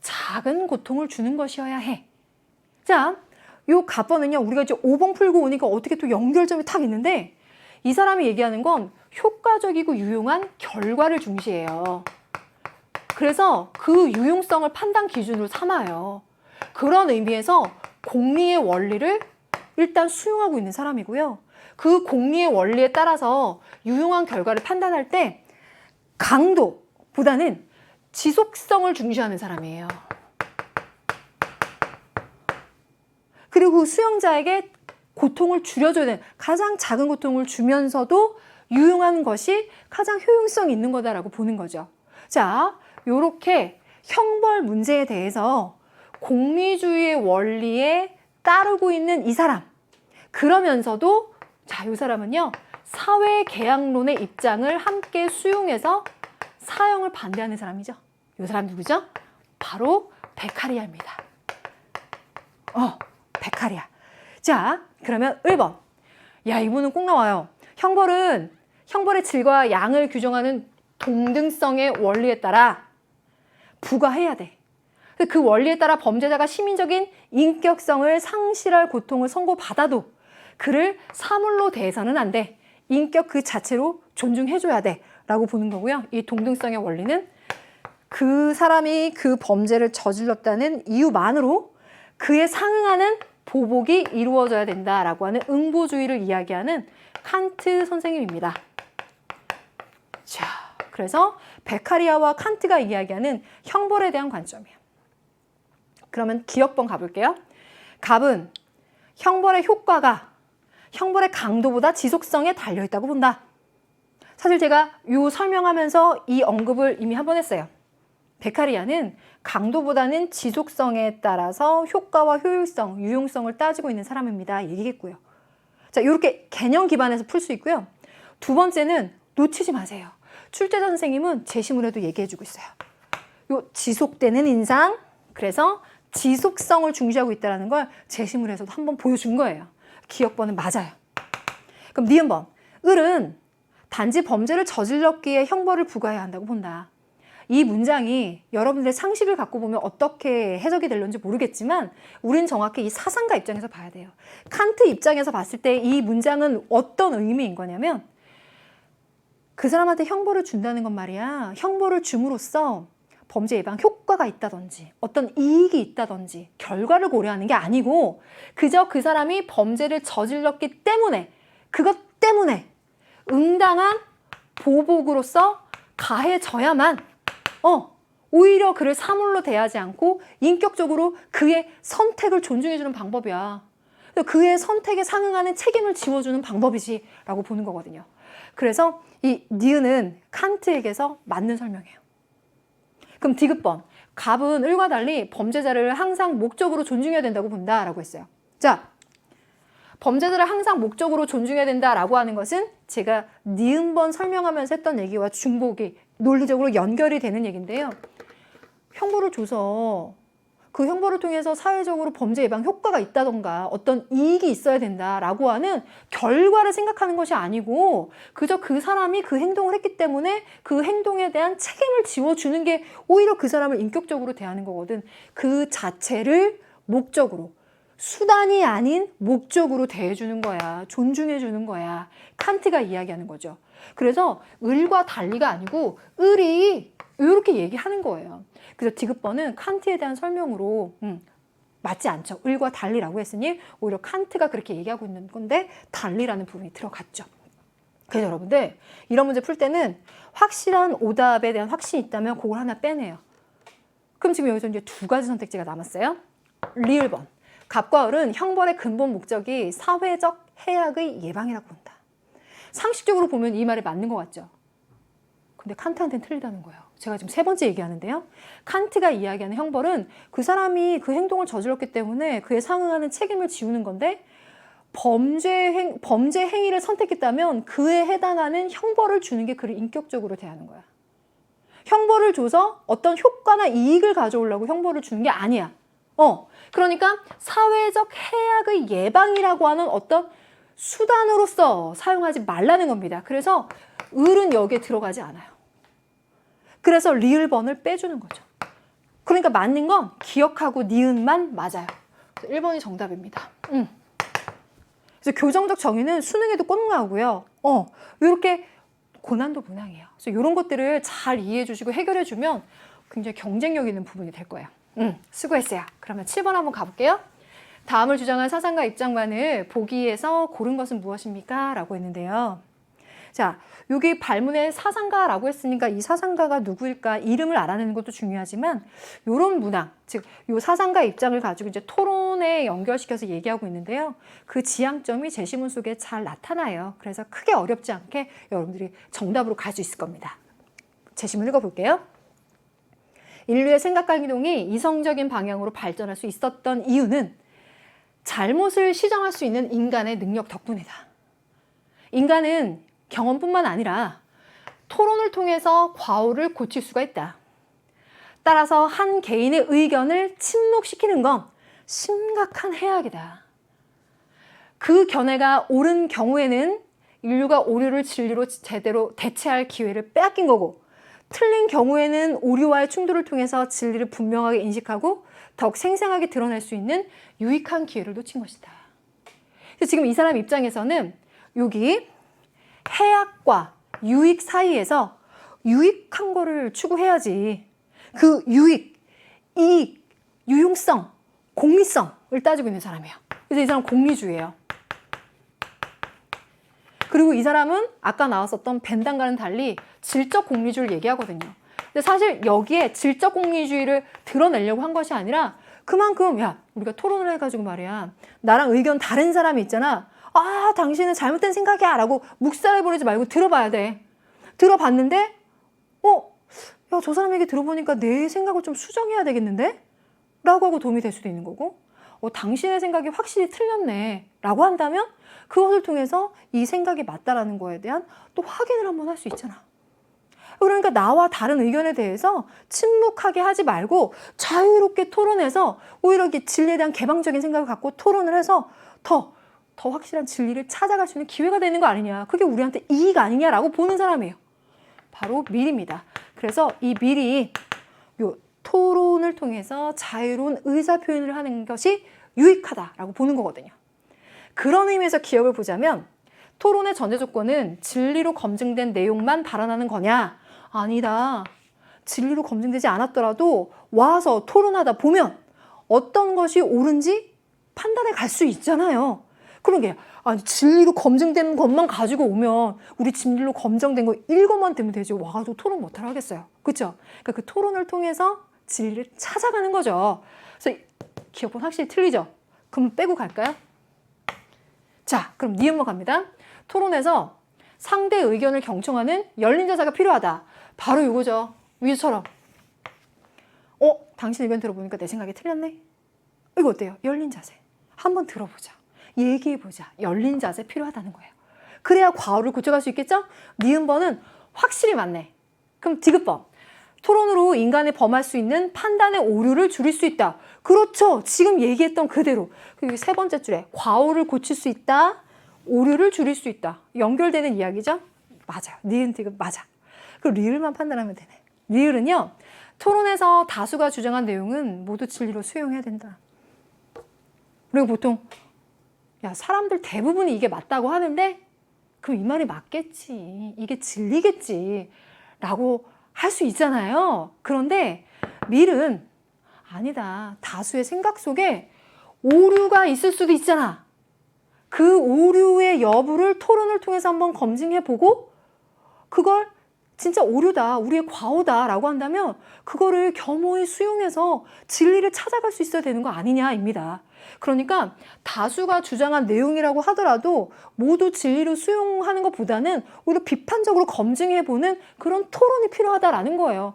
작은 고통을 주는 것이어야 해. 자, 요 갑번은요, 우리가 이제 5번 풀고 오니까 어떻게 또 연결점이 탁 있는데 이 사람이 얘기하는 건 효과적이고 유용한 결과를 중시해요. 그래서 그 유용성을 판단 기준으로 삼아요. 그런 의미에서 공리의 원리를 일단 수용하고 있는 사람이고요. 그 공리의 원리에 따라서 유용한 결과를 판단할 때 강도보다는 지속성을 중시하는 사람이에요. 그리고 수용자에게 고통을 줄여줘야 되는 가장 작은 고통을 주면서도 유용한 것이 가장 효용성이 있는 거다라고 보는 거죠. 자, 요렇게 형벌 문제에 대해서 공리주의의 원리에 따르고 있는 이 사람. 그러면서도 자, 이 사람은요. 사회계약론의 입장을 함께 수용해서 사형을 반대하는 사람이죠. 이 사람 누구죠? 바로 베카리아입니다. 베카리아. 자, 그러면 1번. 야, 이분은 꼭 나와요. 형벌의 질과 양을 규정하는 동등성의 원리에 따라 부과해야 돼. 그 원리에 따라 범죄자가 시민적인 인격성을 상실할 고통을 선고받아도 그를 사물로 대해서는 안 돼. 인격 그 자체로 존중해줘야 돼. 라고 보는 거고요. 이 동등성의 원리는 그 사람이 그 범죄를 저질렀다는 이유만으로 그에 상응하는 보복이 이루어져야 된다라고 하는 응보주의를 이야기하는 칸트 선생님입니다. 자, 그래서 베카리아와 칸트가 이야기하는 형벌에 대한 관점이에요. 그러면 기억번 가볼게요. 갑은 형벌의 효과가 형벌의 강도보다 지속성에 달려있다고 본다. 사실 제가 이 설명하면서 이 언급을 이미 한 번 했어요. 베카리아는 강도보다는 지속성에 따라서 효과와 효율성, 유용성을 따지고 있는 사람입니다. 얘기했고요. 자, 이렇게 개념 기반에서 풀 수 있고요. 두 번째는 놓치지 마세요. 출제자 선생님은 제시문에도 얘기해주고 있어요. 요 지속되는 인상, 그래서 지속성을 중시하고 있다는 걸 제시문에서도 한번 보여준 거예요. 기억번은 맞아요. 그럼 니은번, 을은 단지 범죄를 저질렀기에 형벌을 부과해야 한다고 본다. 이 문장이 여러분들의 상식을 갖고 보면 어떻게 해석이 될런지 모르겠지만 우린 정확히 이 사상가 입장에서 봐야 돼요. 칸트 입장에서 봤을 때 이 문장은 어떤 의미인 거냐면 그 사람한테 형벌을 준다는 건 말이야. 형벌을 줌으로써 범죄 예방 효과가 있다든지 어떤 이익이 있다든지 결과를 고려하는 게 아니고 그저 그 사람이 범죄를 저질렀기 때문에 그것 때문에 응당한 보복으로서 가해져야만 오히려 그를 사물로 대하지 않고 인격적으로 그의 선택을 존중해주는 방법이야. 그의 선택에 상응하는 책임을 지워주는 방법이지 라고 보는 거거든요. 그래서 이 니은은 칸트에게서 맞는 설명이에요. 그럼 디귿번, 갑은 을과 달리 범죄자를 항상 목적으로 존중해야 된다고 본다라고 했어요. 자, 범죄자를 항상 목적으로 존중해야 된다라고 하는 것은 제가 니은번 설명하면서 했던 얘기와 중복이 논리적으로 연결이 되는 얘기인데요. 형벌을 줘서 그 형벌을 통해서 사회적으로 범죄 예방 효과가 있다던가 어떤 이익이 있어야 된다라고 하는 결과를 생각하는 것이 아니고 그저 그 사람이 그 행동을 했기 때문에 그 행동에 대한 책임을 지워주는 게 오히려 그 사람을 인격적으로 대하는 거거든. 그 자체를 목적으로, 수단이 아닌 목적으로 대해주는 거야. 존중해주는 거야. 칸트가 이야기하는 거죠. 그래서 을과 달리가 아니고 을이 이렇게 얘기하는 거예요. 그래서 디귿번은 칸트에 대한 설명으로 맞지 않죠. 을과 달리라고 했으니 오히려 칸트가 그렇게 얘기하고 있는 건데 달리라는 부분이 들어갔죠. 그래서 여러분들 이런 문제 풀 때는 확실한 오답에 대한 확신이 있다면 그걸 하나 빼내요. 그럼 지금 여기서 이제 두 가지 선택지가 남았어요. 리을번, 갑과 을은 형벌의 근본 목적이 사회적 해악의 예방이라고 본다. 상식적으로 보면 이 말이 맞는 것 같죠. 근데 칸트한테는 틀리다는 거예요. 제가 지금 세 번째 얘기하는데요. 칸트가 이야기하는 형벌은 그 사람이 그 행동을 저질렀기 때문에 그에 상응하는 책임을 지우는 건데 범죄 행위를 선택했다면 그에 해당하는 형벌을 주는 게 그를 인격적으로 대하는 거야. 형벌을 줘서 어떤 효과나 이익을 가져오려고 형벌을 주는 게 아니야. 그러니까 사회적 해악의 예방이라고 하는 어떤 수단으로서 사용하지 말라는 겁니다. 그래서 을은 여기에 들어가지 않아요. 그래서 리을번을 빼주는 거죠. 그러니까 맞는 건 기억하고 니은만 맞아요. 1번이 정답입니다. 그래서 교정적 정의는 수능에도 꼭 나오고요. 이렇게 고난도 문항이에요. 그래서 이런 것들을 잘 이해해 주시고 해결해 주면 굉장히 경쟁력 있는 부분이 될 거예요. 수고했어요. 그러면 7번 한번 가볼게요. 다음을 주장한 사상가 입장만을 보기에서 고른 것은 무엇입니까? 라고 했는데요. 자, 여기 발문에 사상가라고 했으니까 이 사상가가 누구일까 이름을 알아내는 것도 중요하지만 이런 문항, 즉 이 사상가 입장을 가지고 이제 토론에 연결시켜서 얘기하고 있는데요. 그 지향점이 제시문 속에 잘 나타나요. 그래서 크게 어렵지 않게 여러분들이 정답으로 갈 수 있을 겁니다. 제시문 읽어볼게요. 인류의 생각과 행동이 이성적인 방향으로 발전할 수 있었던 이유는 잘못을 시정할 수 있는 인간의 능력 덕분이다. 인간은 경험뿐만 아니라 토론을 통해서 과오를 고칠 수가 있다. 따라서 한 개인의 의견을 침묵시키는 건 심각한 해악이다. 그 견해가 옳은 경우에는 인류가 오류를 진리로 제대로 대체할 기회를 빼앗긴 거고 틀린 경우에는 오류와의 충돌을 통해서 진리를 분명하게 인식하고 더욱 생생하게 드러낼 수 있는 유익한 기회를 놓친 것이다. 그래서 지금 이 사람 입장에서는 여기 해악과 유익 사이에서 유익한 거를 추구해야지. 그 유익, 이익, 유용성, 공리성을 따지고 있는 사람이에요. 그래서 이 사람은 공리주의예요. 그리고 이 사람은 아까 나왔었던 벤담과는 달리 질적 공리주의를 얘기하거든요. 근데 사실 여기에 질적 공리주의를 드러내려고 한 것이 아니라 그만큼 야 우리가 토론을 해가지고 말이야 나랑 의견 다른 사람이 있잖아. 아 당신은 잘못된 생각이야 라고 묵살해버리지 말고 들어봐야 돼. 들어봤는데 야 저 사람 얘기 들어보니까 내 생각을 좀 수정해야 되겠는데? 라고 하고 도움이 될 수도 있는 거고 당신의 생각이 확실히 틀렸네 라고 한다면 그것을 통해서 이 생각이 맞다라는 거에 대한 또 확인을 한번 할 수 있잖아. 그러니까 나와 다른 의견에 대해서 침묵하게 하지 말고 자유롭게 토론해서 오히려 이렇게 진리에 대한 개방적인 생각을 갖고 토론을 해서 더 확실한 진리를 찾아갈 수 있는 기회가 되는 거 아니냐. 그게 우리한테 이익 아니냐라고 보는 사람이에요. 바로 밀입니다. 그래서 이 밀이 요 토론을 통해서 자유로운 의사 표현을 하는 것이 유익하다라고 보는 거거든요. 그런 의미에서 기억을 보자면 토론의 전제 조건은 진리로 검증된 내용만 발언하는 거냐? 아니다. 진리로 검증되지 않았더라도 와서 토론하다 보면 어떤 것이 옳은지 판단해 갈 수 있잖아요. 그런 게 아니 진리로 검증된 것만 가지고 오면 우리 진리로 검증된 거 읽어만 되면 되지 와가지고 토론 못하러 하겠어요. 그렇죠? 그러니까 그 토론을 통해서 진리를 찾아가는 거죠. 그래서 기억은 확실히 틀리죠? 그럼 빼고 갈까요? 자, 그럼 니은번 갑니다. 토론에서 상대 의견을 경청하는 열린 자세가 필요하다. 바로 이거죠. 위처럼. 당신 의견 들어보니까 내 생각이 틀렸네? 이거 어때요? 열린 자세. 한번 들어보자. 얘기해보자. 열린 자세 필요하다는 거예요. 그래야 과오를 고쳐갈 수 있겠죠? 니은번은 확실히 맞네. 그럼 디귿번. 토론으로 인간이 범할 수 있는 판단의 오류를 줄일 수 있다. 그렇죠. 지금 얘기했던 그대로. 그리고 세 번째 줄에 과오를 고칠 수 있다. 오류를 줄일 수 있다. 연결되는 이야기죠? 맞아요. 니은, 디귿 맞아. 그리고 리을만 판단하면 되네. 리을은요. 토론에서 다수가 주장한 내용은 모두 진리로 수용해야 된다. 그리고 보통 야 사람들 대부분이 이게 맞다고 하는데 그럼 이 말이 맞겠지. 이게 진리겠지. 라고 할 수 있잖아요. 그런데 밀은 아니다. 다수의 생각 속에 오류가 있을 수도 있잖아. 그 오류의 여부를 토론을 통해서 한번 검증해보고 그걸 진짜 오류다, 우리의 과오다 라고 한다면 그거를 겸허히 수용해서 진리를 찾아갈 수 있어야 되는 거 아니냐입니다. 그러니까 다수가 주장한 내용이라고 하더라도 모두 진리로 수용하는 것보다는 오히려 비판적으로 검증해보는 그런 토론이 필요하다라는 거예요.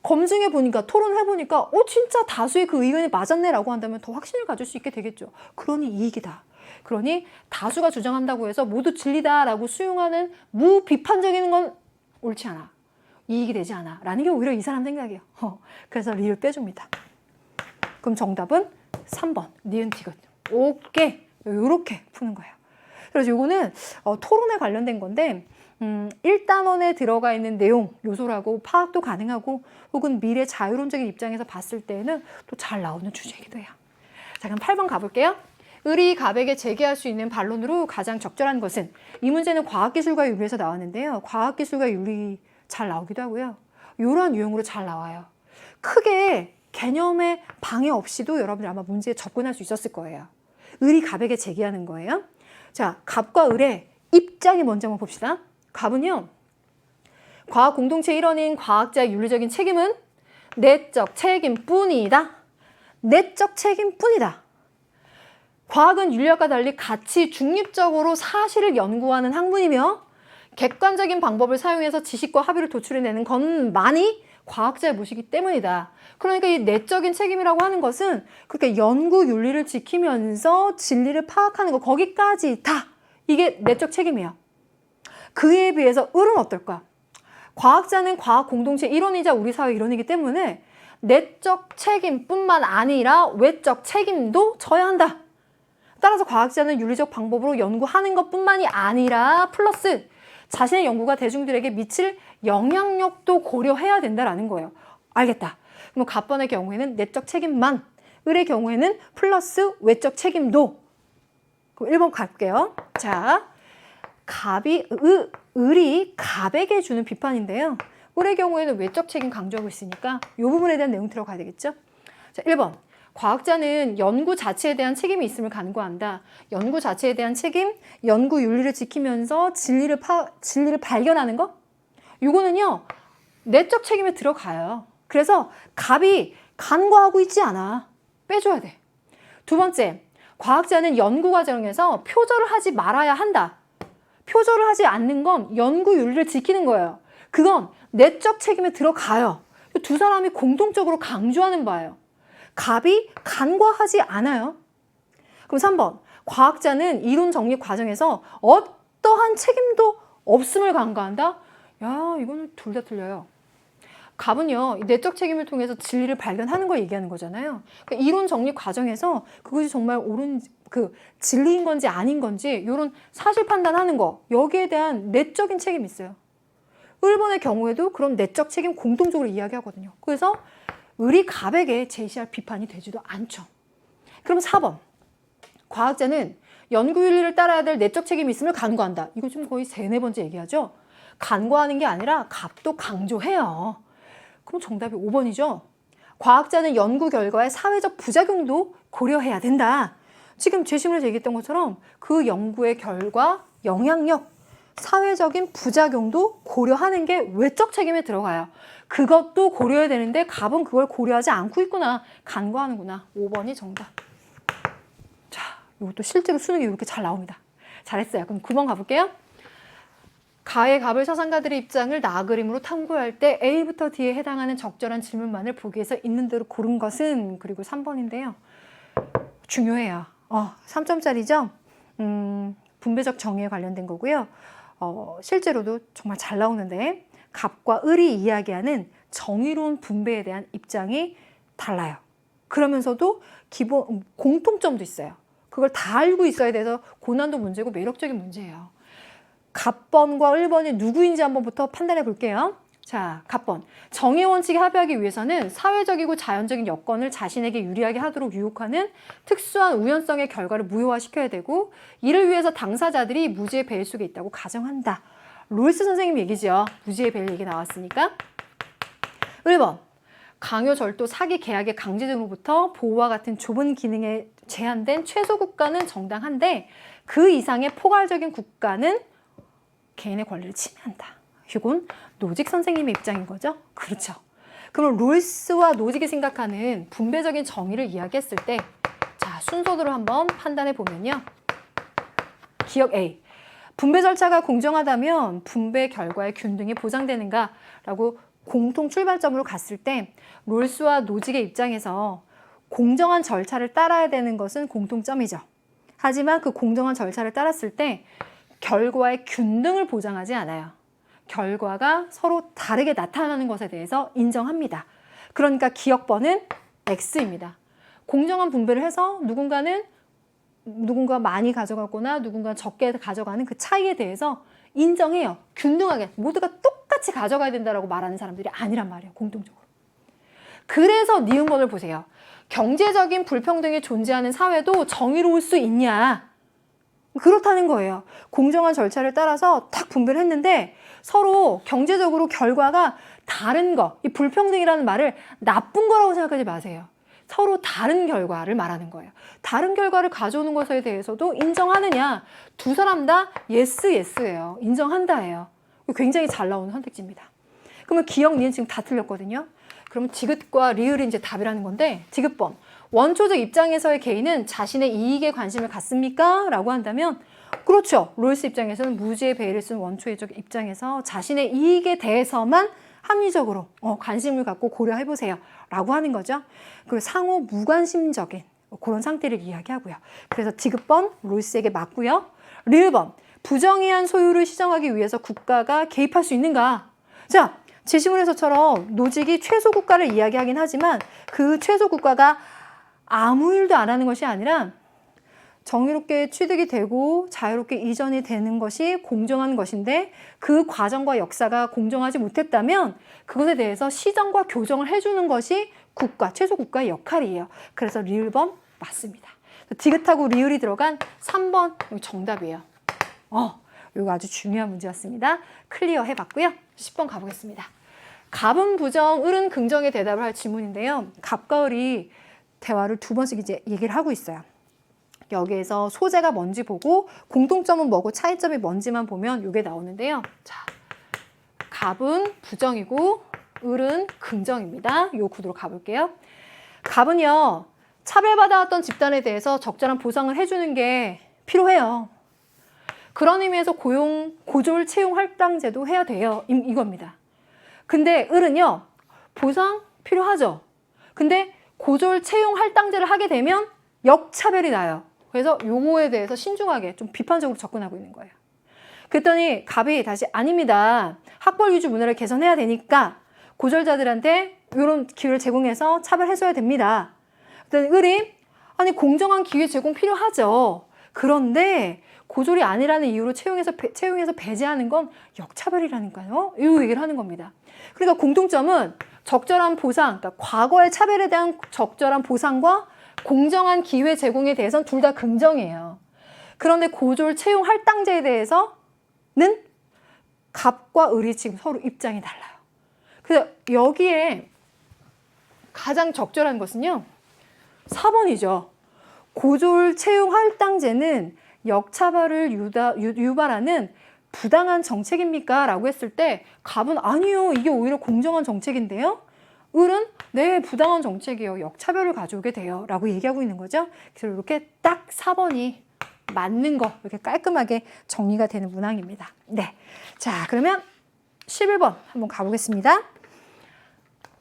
검증해보니까, 토론해보니까 진짜 다수의 그 의견이 맞았네 라고 한다면 더 확신을 가질 수 있게 되겠죠. 그러니 이익이다. 그러니 다수가 주장한다고 해서 모두 진리다라고 수용하는 무비판적인 건 옳지 않아. 이익이 되지 않아. 라는 게 오히려 이 사람 생각이에요. 그래서 리을 빼줍니다. 그럼 정답은 3번. 니은 디귿. 오케이. 이렇게 푸는 거예요. 그래서 이거는 토론에 관련된 건데 1단원에 들어가 있는 내용, 요소라고 파악도 가능하고 혹은 미래 자유론적인 입장에서 봤을 때는 또 잘 나오는 주제이기도 해요. 자, 그럼 8번 가볼게요. 을이 갑에게 제기할 수 있는 반론으로 가장 적절한 것은 이 문제는 과학기술과 윤리에서 나왔는데요. 과학기술과 윤리 잘 나오기도 하고요. 이러한 유형으로 잘 나와요. 크게 개념의 방해 없이도 여러분들 아마 문제에 접근할 수 있었을 거예요. 을이 갑에게 제기하는 거예요. 자, 갑과 을의 입장이 먼저 한번 봅시다. 갑은요. 과학 공동체 일원인 과학자의 윤리적인 책임은 내적 책임뿐이다. 내적 책임뿐이다. 과학은 윤리학과 달리 가치 중립적으로 사실을 연구하는 학문이며 객관적인 방법을 사용해서 지식과 합의를 도출해내는 것만이 과학자의 몫이기 때문이다. 그러니까 이 내적인 책임이라고 하는 것은 그렇게 연구 윤리를 지키면서 진리를 파악하는 것 거기까지 다 이게 내적 책임이에요. 그에 비해서 을은 어떨까? 과학자는 과학 공동체 일원이자 우리 사회 일원이기 때문에 내적 책임뿐만 아니라 외적 책임도 져야 한다. 따라서 과학자는 윤리적 방법으로 연구하는 것뿐만이 아니라 플러스 자신의 연구가 대중들에게 미칠 영향력도 고려해야 된다라는 거예요. 알겠다. 그럼 갑번의 경우에는 내적 책임만, 을의 경우에는 플러스 외적 책임도. 그럼 1번 갈게요. 자, 을이 갑에게 주는 비판인데요. 을의 경우에는 외적 책임 강조하고 있으니까 이 부분에 대한 내용 들어가야 되겠죠. 자, 1번. 과학자는 연구 자체에 대한 책임이 있음을 간구한다. 연구 자체에 대한 책임, 연구 윤리를 지키면서 진리를 발견하는 거? 이거는요, 내적 책임에 들어가요. 그래서 갑이 간과하고 있지 않아. 빼줘야 돼. 두 번째, 과학자는 연구 과정에서 표절을 하지 말아야 한다. 표절을 하지 않는 건 연구 윤리를 지키는 거예요. 그건 내적 책임에 들어가요. 두 사람이 공동적으로 강조하는 바예요. 갑이 간과하지 않아요. 그럼 3번. 과학자는 이론 정리 과정에서 어떠한 책임도 없음을 간과한다? 야, 이거는 둘 다 틀려요. 갑은요, 내적 책임을 통해서 진리를 발견하는 걸 얘기하는 거잖아요. 그러니까 이론 정리 과정에서 그것이 정말 옳은, 진리인 건지 아닌 건지 이런 사실 판단하는 거, 여기에 대한 내적인 책임이 있어요. 을번의 경우에도 그런 내적 책임 공동적으로 이야기하거든요. 그래서 을이 갑에게 제시할 비판이 되지도 않죠. 그럼 4번. 과학자는 연구 윤리를 따라야 될 내적 책임이 있음을 간과한다. 이거 좀 거의 3, 4번째 얘기하죠. 간과하는 게 아니라 갑도 강조해요. 그럼 정답이 5번이죠. 과학자는 연구 결과의 사회적 부작용도 고려해야 된다. 지금 제시문에서 얘기했던 것처럼 그 연구의 결과, 영향력, 사회적인 부작용도 고려하는 게 외적 책임에 들어가요. 그것도 고려해야 되는데 갑은 그걸 고려하지 않고 있구나. 간과하는구나. 5번이 정답. 자, 이것도 실제로 수능에 이렇게 잘 나옵니다. 잘했어요. 그럼 9번 가볼게요. 가의 갑을 서상가들의 입장을 나그림으로 탐구할 때 A부터 D에 해당하는 적절한 질문만을 보기 위해서 있는 대로 고른 것은, 그리고 3번인데요. 중요해요. 3점짜리죠? 분배적 정의에 관련된 거고요. 실제로도 정말 잘 나오는데 갑과 을이 이야기하는 정의로운 분배에 대한 입장이 달라요. 그러면서도 기본 공통점도 있어요. 그걸 다 알고 있어야 돼서 고난도 문제고 매력적인 문제예요. 갑번과 을번이 누구인지 한번부터 판단해 볼게요. 자, 갑번. 정의 원칙에 합의하기 위해서는 사회적이고 자연적인 여건을 자신에게 유리하게 하도록 유혹하는 특수한 우연성의 결과를 무효화시켜야 되고, 이를 위해서 당사자들이 무지의 배일 속에 있다고 가정한다. 롤스 선생님 얘기죠. 무지의 배일 얘기 나왔으니까. 1번. 강요, 절도, 사기, 계약의 강제 등으로부터 보호와 같은 좁은 기능에 제한된 최소 국가는 정당한데 그 이상의 포괄적인 국가는 개인의 권리를 침해한다. 이건 노직 선생님의 입장인 거죠? 그렇죠. 그럼 롤스와 노직이 생각하는 분배적인 정의를 이야기했을 때, 자, 순서대로 한번 판단해 보면요. 기억 A. 분배 절차가 공정하다면 분배 결과의 균등이 보장되는가라고 공통 출발점으로 갔을 때 롤스와 노직의 입장에서 공정한 절차를 따라야 되는 것은 공통점이죠. 하지만 그 공정한 절차를 따랐을 때 결과의 균등을 보장하지 않아요. 결과가 서로 다르게 나타나는 것에 대해서 인정합니다. 그러니까 기억번은 X입니다. 공정한 분배를 해서 누군가 많이 가져가거나 누군가 적게 가져가는 그 차이에 대해서 인정해요. 균등하게 모두가 똑같이 가져가야 된다고 말하는 사람들이 아니란 말이에요. 공통적으로. 그래서 니은번을 보세요. 경제적인 불평등이 존재하는 사회도 정의로울 수 있냐? 그렇다는 거예요. 공정한 절차를 따라서 딱 분배를 했는데 서로 경제적으로 결과가 다른 거, 이 불평등이라는 말을 나쁜 거라고 생각하지 마세요. 서로 다른 결과를 말하는 거예요. 다른 결과를 가져오는 것에 대해서도 인정하느냐? 두 사람 다 예스예요. 인정한다예요. 굉장히 잘 나오는 선택지입니다. 그러면 기억, 니은 지금 다 틀렸거든요. 그러면 디귿과 리을이 이제 답이라는 건데, 디귿번. 원초적 입장에서의 개인은 자신의 이익에 관심을 갖습니까? 라고 한다면 그렇죠. 롤스 입장에서는 무지의 배를 쓴 원초적 입장에서 자신의 이익에 대해서만 합리적으로 관심을 갖고 고려해보세요 라고 하는 거죠. 그리고 상호 무관심적인 그런 상태를 이야기하고요. 그래서 디귿번 롤스에게 맞고요. 리을번. 부정의한 소유를 시정하기 위해서 국가가 개입할 수 있는가? 자, 제시문에서처럼 노직이 최소 국가를 이야기하긴 하지만 그 최소 국가가 아무 일도 안 하는 것이 아니라 정의롭게 취득이 되고 자유롭게 이전이 되는 것이 공정한 것인데 그 과정과 역사가 공정하지 못했다면 그것에 대해서 시정과 교정을 해주는 것이 국가, 최소 국가의 역할이에요. 그래서 리을번 맞습니다. 디귿하고 리을이 들어간 3번 정답이에요. 이거 아주 중요한 문제였습니다. 클리어 해봤고요. 10번 가보겠습니다. 갑은 부정, 을은 긍정의 대답을 할 질문인데요. 갑과 을이 대화를 두 번씩 이제 얘기를 하고 있어요. 여기에서 소재가 뭔지 보고 공통점은 뭐고 차이점이 뭔지만 보면 이게 나오는데요. 자, 갑은 부정이고 을은 긍정입니다. 이 구도로 가볼게요. 갑은요, 차별받아왔던 집단에 대해서 적절한 보상을 해주는 게 필요해요. 그런 의미에서 고졸 채용 할당제도 해야 돼요. 이겁니다. 근데 을은요, 보상 필요하죠. 근데 고졸 채용 할당제를 하게 되면 역차별이 나요. 그래서 요거에 대해서 신중하게 좀 비판적으로 접근하고 있는 거예요. 그랬더니 갑이 다시 아닙니다. 학벌 위주 문화를 개선해야 되니까 고졸자들한테 이런 기회를 제공해서 차별해줘야 됩니다. 그랬더니 을이 아니 공정한 기회 제공 필요하죠. 그런데 고졸이 아니라는 이유로 채용해서 배제하는 건 역차별이라니까요. 이 얘기를 하는 겁니다. 그러니까 공통점은 적절한 보상, 그러니까 과거의 차별에 대한 적절한 보상과 공정한 기회 제공에 대해서는 둘 다 긍정이에요. 그런데 고졸 채용 할당제에 대해서는 갑과 을이 지금 서로 입장이 달라요. 그래서 여기에 가장 적절한 것은요, 4번이죠. 고졸 채용 할당제는 역차별을 유발하는 부당한 정책입니까? 라고 했을 때 갑은 아니요, 이게 오히려 공정한 정책인데요. 을은 네, 부당한 정책이요, 역차별을 가져오게 돼요 라고 얘기하고 있는 거죠. 그래서 이렇게 딱 4번이 맞는 거 이렇게 깔끔하게 정리가 되는 문항입니다. 네, 자 그러면 11번 한번 가보겠습니다.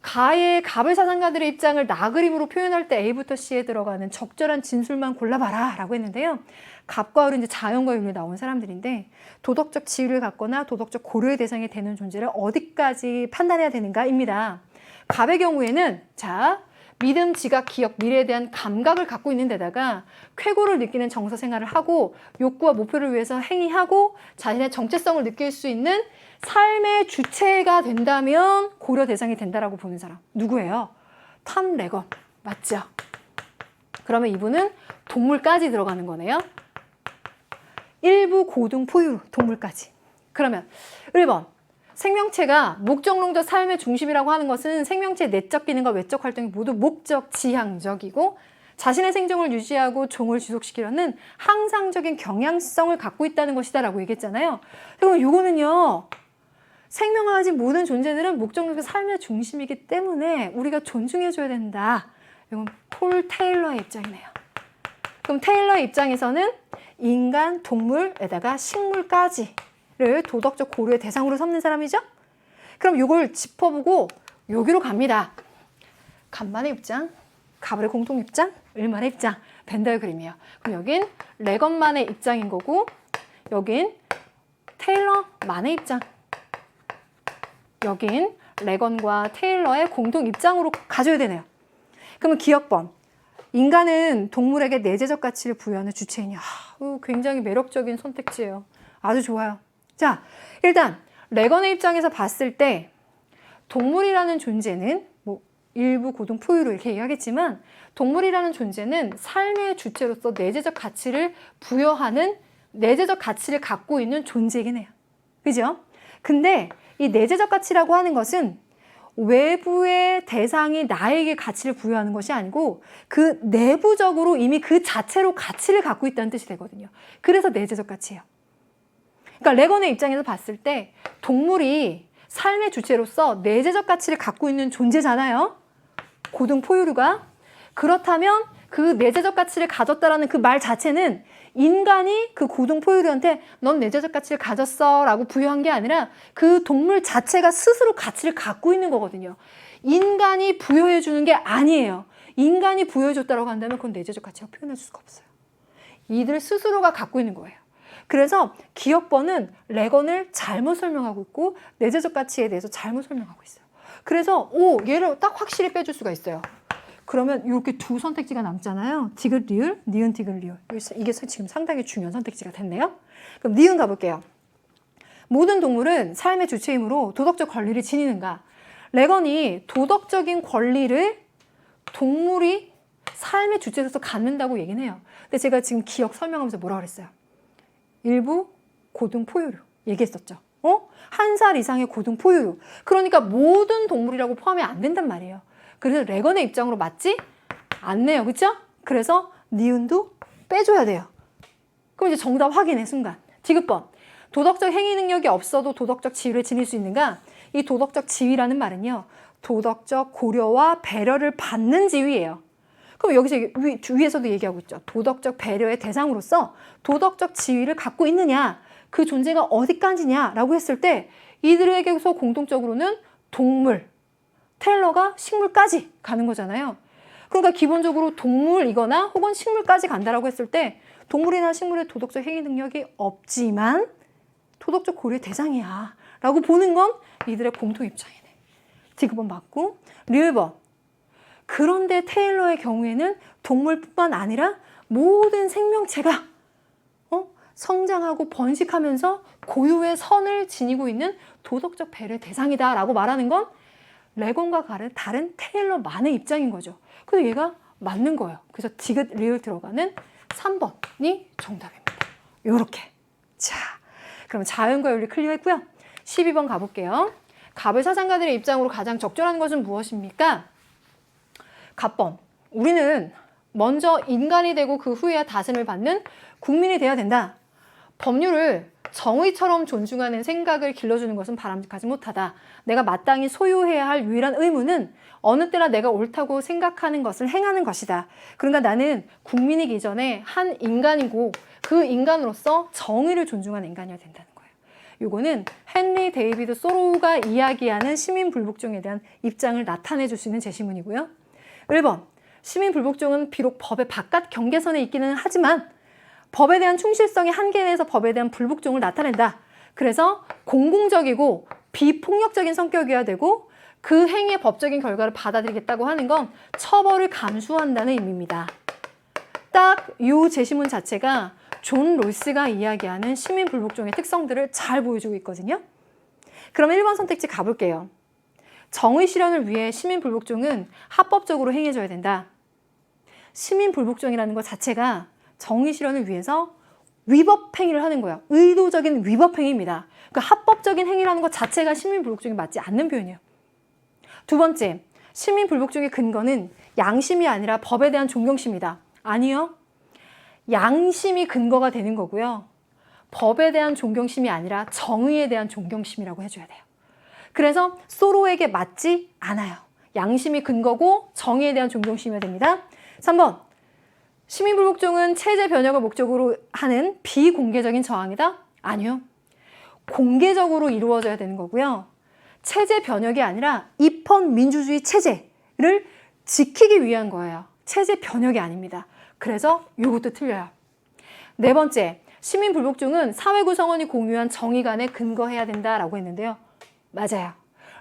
가의 갑을 사상가들의 입장을 나그림으로 표현할 때 A부터 C에 들어가는 적절한 진술만 골라봐라 라고 했는데요. 갑과 을은 이제 자연과 윤리에 나온 사람들인데 도덕적 지위를 갖거나 도덕적 고려의 대상이 되는 존재를 어디까지 판단해야 되는가입니다. 갑의 경우에는 자 믿음, 지각, 기억, 미래에 대한 감각을 갖고 있는 데다가 쾌고를 느끼는 정서 생활을 하고 욕구와 목표를 위해서 행위하고 자신의 정체성을 느낄 수 있는 삶의 주체가 된다면 고려 대상이 된다라고 보는 사람 누구예요? 탐 레건 맞죠? 그러면 이분은 동물까지 들어가는 거네요. 일부 고등 포유 동물까지. 그러면 1번 생명체가 목적론적 삶의 중심이라고 하는 것은 생명체의 내적 기능과 외적 활동이 모두 목적 지향적이고 자신의 생존을 유지하고 종을 지속시키려는 항상적인 경향성을 갖고 있다는 것이다 라고 얘기했잖아요. 그럼 이거는요, 생명을 가진 모든 존재들은 목적론적 삶의 중심이기 때문에 우리가 존중해줘야 된다. 이건 폴 테일러의 입장이네요. 그럼 테일러의 입장에서는 인간, 동물에다가 식물까지를 도덕적 고려의 대상으로 삼는 사람이죠? 그럼 이걸 짚어보고 여기로 갑니다. 갑만의 입장, 갑의 공통 입장, 을만의 입장, 벤더의 그림이에요. 그럼 여긴 레건만의 입장인 거고 여긴 테일러만의 입장. 여긴 레건과 테일러의 공통 입장으로 가져야 되네요. 그러면 기억번. 인간은 동물에게 내재적 가치를 부여하는 주체이냐. 굉장히 매력적인 선택지예요. 아주 좋아요. 자, 일단 레건의 입장에서 봤을 때 동물이라는 존재는 뭐 일부 고등 포유로 이렇게 얘기하겠지만 동물이라는 존재는 삶의 주체로서 내재적 가치를 부여하는 내재적 가치를 갖고 있는 존재이긴 해요. 그죠? 근데 이 내재적 가치라고 하는 것은 외부의 대상이 나에게 가치를 부여하는 것이 아니고 그 내부적으로 이미 그 자체로 가치를 갖고 있다는 뜻이 되거든요. 그래서 내재적 가치예요. 그러니까 레건의 입장에서 봤을 때 동물이 삶의 주체로서 내재적 가치를 갖고 있는 존재잖아요. 고등 포유류가. 그렇다면 그 내재적 가치를 가졌다라는 그 말 자체는 인간이 그 고등 포유류한테 넌 내재적 가치를 가졌어 라고 부여한 게 아니라 그 동물 자체가 스스로 가치를 갖고 있는 거거든요. 인간이 부여해 주는 게 아니에요. 인간이 부여해 줬다고 한다면 그건 내재적 가치라고 표현할 수가 없어요. 이들 스스로가 갖고 있는 거예요. 그래서 기억번은 레건을 잘못 설명하고 있고 내재적 가치에 대해서 잘못 설명하고 있어요. 그래서 얘를 딱 확실히 빼줄 수가 있어요. 그러면 이렇게 두 선택지가 남잖아요. 디귿 리을, 니은 디귿 리을. 이게 지금 상당히 중요한 선택지가 됐네요. 그럼 니은 가볼게요. 모든 동물은 삶의 주체이므로 도덕적 권리를 지니는가? 레건이 도덕적인 권리를 동물이 삶의 주체로서 갖는다고 얘기는 해요. 근데 제가 지금 기억 설명하면서 뭐라 그랬어요? 일부 고등 포유류 얘기했었죠. 한 살 이상의 고등 포유류. 그러니까 모든 동물이라고 포함이 안 된단 말이에요. 그래서 레건의 입장으로 맞지 않네요. 그쵸? 그래서 니은도 빼줘야 돼요. 그럼 이제 정답 확인의 순간. 디귿번. 도덕적 행위 능력이 없어도 도덕적 지위를 지닐 수 있는가? 이 도덕적 지위라는 말은요. 도덕적 고려와 배려를 받는 지위예요. 그럼 여기서 위에서도 얘기하고 있죠. 도덕적 배려의 대상으로서 도덕적 지위를 갖고 있느냐? 그 존재가 어디까지냐라고 했을 때 이들에게서 공통적으로는 동물, 테일러가 식물까지 가는 거잖아요. 그러니까 기본적으로 동물이거나 혹은 식물까지 간다라고 했을 때 동물이나 식물의 도덕적 행위 능력이 없지만 도덕적 고려의 대상이야 라고 보는 건 이들의 공통 입장이네. 디귿번 맞고 리을번. 그런데 테일러의 경우에는 동물뿐만 아니라 모든 생명체가 성장하고 번식하면서 고유의 선을 지니고 있는 도덕적 배려의 대상이다 라고 말하는 건 레건과 다른 테일러만의 입장인 거죠. 그래서 얘가 맞는 거예요. 그래서 디귿 리을 들어가는 3번이 정답입니다. 요렇게. 자, 그럼 자연과 윤리 클리어했고요. 12번 가볼게요. 갑을 사상가들의 입장으로 가장 적절한 것은 무엇입니까? 갑번. 우리는 먼저 인간이 되고 그 후에야 다스림을 받는 국민이 되어야 된다. 법률을 정의처럼 존중하는 생각을 길러주는 것은 바람직하지 못하다. 내가 마땅히 소유해야 할 유일한 의무는 어느 때나 내가 옳다고 생각하는 것을 행하는 것이다. 그러니까 나는 국민이기 전에 한 인간이고 그 인간으로서 정의를 존중하는 인간이어야 된다는 거예요. 요거는 헨리 데이비드 소로우가 이야기하는 시민불복종에 대한 입장을 나타내 줄 수 있는 제시문이고요. 1번. 시민불복종은 비록 법의 바깥 경계선에 있기는 하지만 법에 대한 충실성의 한계에 대해서 법에 대한 불복종을 나타낸다. 그래서 공공적이고 비폭력적인 성격이어야 되고 그 행위의 법적인 결과를 받아들이겠다고 하는 건 처벌을 감수한다는 의미입니다. 딱 이 제시문 자체가 존 롤스가 이야기하는 시민불복종의 특성들을 잘 보여주고 있거든요. 그럼 1번 선택지 가볼게요. 정의 실현을 위해 시민불복종은 합법적으로 행해져야 된다. 시민불복종이라는 것 자체가 정의 실현을 위해서 위법 행위를 하는 거예요. 의도적인 위법 행위입니다. 그러니까 합법적인 행위라는 것 자체가 시민불복종에 맞지 않는 표현이에요. 두 번째, 시민불복종의 근거는 양심이 아니라 법에 대한 존경심이다. 아니요. 양심이 근거가 되는 거고요. 법에 대한 존경심이 아니라 정의에 대한 존경심이라고 해줘야 돼요. 그래서 소로에게 맞지 않아요. 양심이 근거고 정의에 대한 존경심이어야 됩니다. 3번. 시민불복종은 체제 변혁을 목적으로 하는 비공개적인 저항이다? 아니요. 공개적으로 이루어져야 되는 거고요. 체제 변혁이 아니라 입헌 민주주의 체제를 지키기 위한 거예요. 체제 변혁이 아닙니다. 그래서 이것도 틀려요. 네 번째, 시민불복종은 사회 구성원이 공유한 정의관에 근거해야 된다라고 했는데요. 맞아요.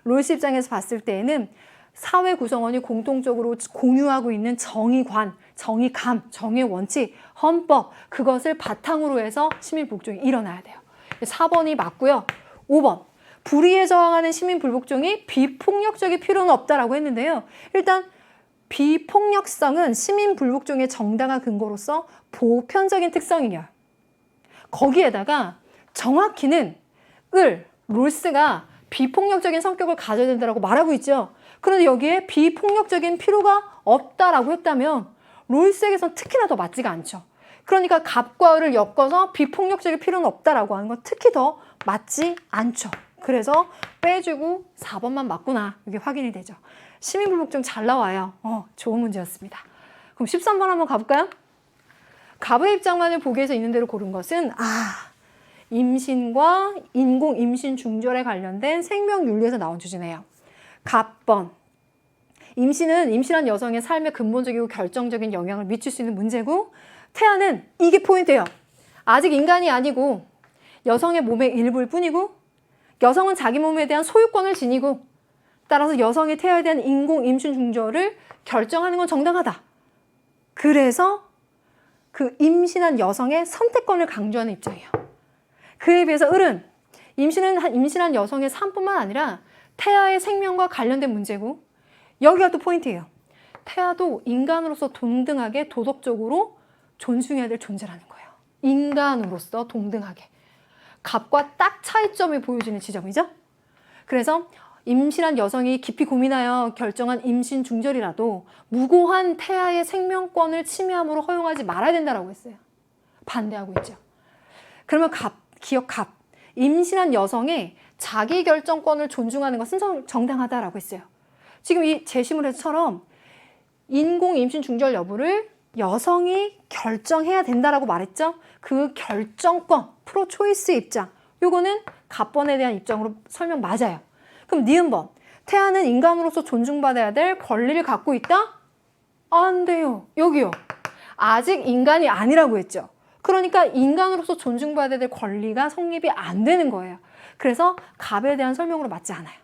롤스 입장에서 봤을 때에는 사회 구성원이 공통적으로 공유하고 있는 정의관, 정의감, 정의 원칙, 헌법, 그것을 바탕으로 해서 시민불복종이 일어나야 돼요. 4번이 맞고요. 5번. 불의에 저항하는 시민불복종이 비폭력적일 필요는 없다라고 했는데요. 일단 비폭력성은 시민불복종의 정당한 근거로서 보편적인 특성이에요. 거기에다가 정확히는 롤스가 비폭력적인 성격을 가져야 된다고 말하고 있죠. 그런데 여기에 비폭력적인 필요가 없다라고 했다면 롤스에게서는 특히나 더 맞지가 않죠. 그러니까 갑과 을을 엮어서 비폭력적인 필요는 없다라고 하는 건 특히 더 맞지 않죠. 그래서 빼주고 4번만 맞구나. 이게 확인이 되죠. 시민불복종 잘 나와요. 좋은 문제였습니다. 그럼 13번 한번 가볼까요? 갑의 입장만을 보기에서 있는 대로 고른 것은 임신과 인공 임신 중절에 관련된 생명윤리에서 나온 주제네요. 갑번. 임신한 여성의 삶에 근본적이고 결정적인 영향을 미칠 수 있는 문제고, 태아는 이게 포인트예요. 아직 인간이 아니고 여성의 몸의 일부일 뿐이고, 여성은 자기 몸에 대한 소유권을 지니고, 따라서 여성의 태아에 대한 인공 임신 중절을 결정하는 건 정당하다. 그래서 그 임신한 여성의 선택권을 강조하는 입장이에요. 그에 비해서 을은 임신한 여성의 삶뿐만 아니라 태아의 생명과 관련된 문제고, 여기가 또 포인트예요. 태아도 인간으로서 동등하게 도덕적으로 존중해야 될 존재라는 거예요. 인간으로서 동등하게. 갑과 딱 차이점이 보여지는 지점이죠. 그래서 임신한 여성이 깊이 고민하여 결정한 임신 중절이라도 무고한 태아의 생명권을 침해함으로 허용하지 말아야 된다라고 했어요. 반대하고 있죠. 그러면 기억 갑. 임신한 여성의 자기 결정권을 존중하는 것은 정당하다라고 했어요. 지금 이 제시문에서처럼 인공 임신 중절 여부를 여성이 결정해야 된다라고 말했죠. 그 결정권, 프로초이스 입장. 요거는 갑번에 대한 입장으로 설명 맞아요. 그럼 니은번. 태아는 인간으로서 존중받아야 될 권리를 갖고 있다? 안 돼요. 여기요. 아직 인간이 아니라고 했죠. 그러니까 인간으로서 존중받아야 될 권리가 성립이 안 되는 거예요. 그래서 갑에 대한 설명으로 맞지 않아요.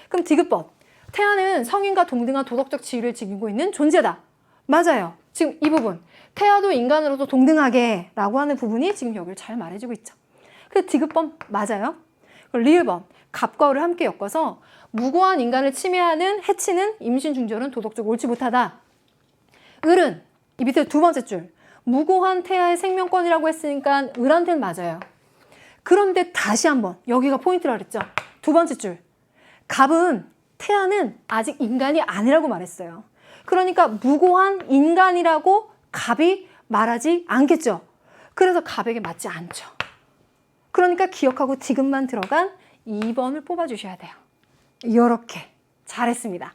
그럼 디귿번. 태아는 성인과 동등한 도덕적 지위를 지니고 있는 존재다. 맞아요. 지금 이 부분. 태아도 인간으로서 동등하게 라고 하는 부분이 지금 여기를 잘 말해주고 있죠. 그래서 디귿번 맞아요. 리을번. 갑과 을을 함께 엮어서 무고한 인간을 침해하는 해치는 임신 중절은 도덕적으로 옳지 못하다. 을은 이 밑에 두 번째 줄. 무고한 태아의 생명권이라고 했으니까 을한테는 맞아요. 그런데 다시 한번 여기가 포인트라 그랬죠. 두 번째 줄. 갑은 태아는 아직 인간이 아니라고 말했어요. 그러니까 무고한 인간이라고 갑이 말하지 않겠죠. 그래서 갑에게 맞지 않죠. 그러니까 기억하고 디귿만 들어간 2번을 뽑아주셔야 돼요. 이렇게 잘했습니다.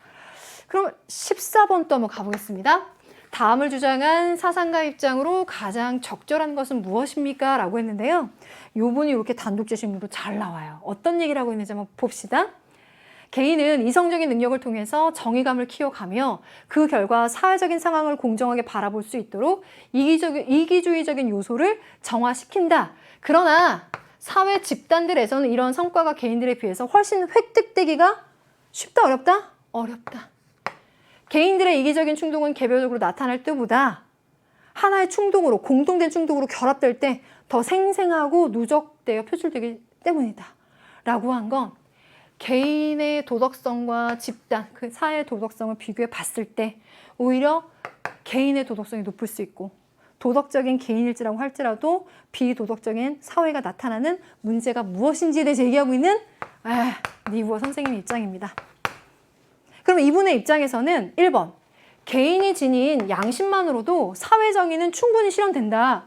그럼 14번 또 한번 가보겠습니다. 다음을 주장한 사상가 입장으로 가장 적절한 것은 무엇입니까? 라고 했는데요. 요분이 이렇게 단독 제시문으로 잘 나와요. 어떤 얘기를 하고 있는지 한번 봅시다. 개인은 이성적인 능력을 통해서 정의감을 키워가며 그 결과 사회적인 상황을 공정하게 바라볼 수 있도록 이기주의적인 요소를 정화시킨다. 그러나 사회 집단들에서는 이런 성과가 개인들에 비해서 훨씬 획득되기가 쉽다, 어렵다? 어렵다. 개인들의 이기적인 충동은 개별적으로 나타날 때보다 하나의 충동으로, 공동된 충동으로 결합될 때 더 생생하고 누적되어 표출되기 때문이다. 라고 한 건 개인의 도덕성과 집단, 그 사회의 도덕성을 비교해 봤을 때 오히려 개인의 도덕성이 높을 수 있고 도덕적인 개인일지라고 할지라도 비도덕적인 사회가 나타나는 문제가 무엇인지에 대해서 얘기하고 있는 니부어 선생님의 입장입니다. 그럼 이분의 입장에서는 1번. 개인이 지닌 양심만으로도 사회 정의는 충분히 실현된다.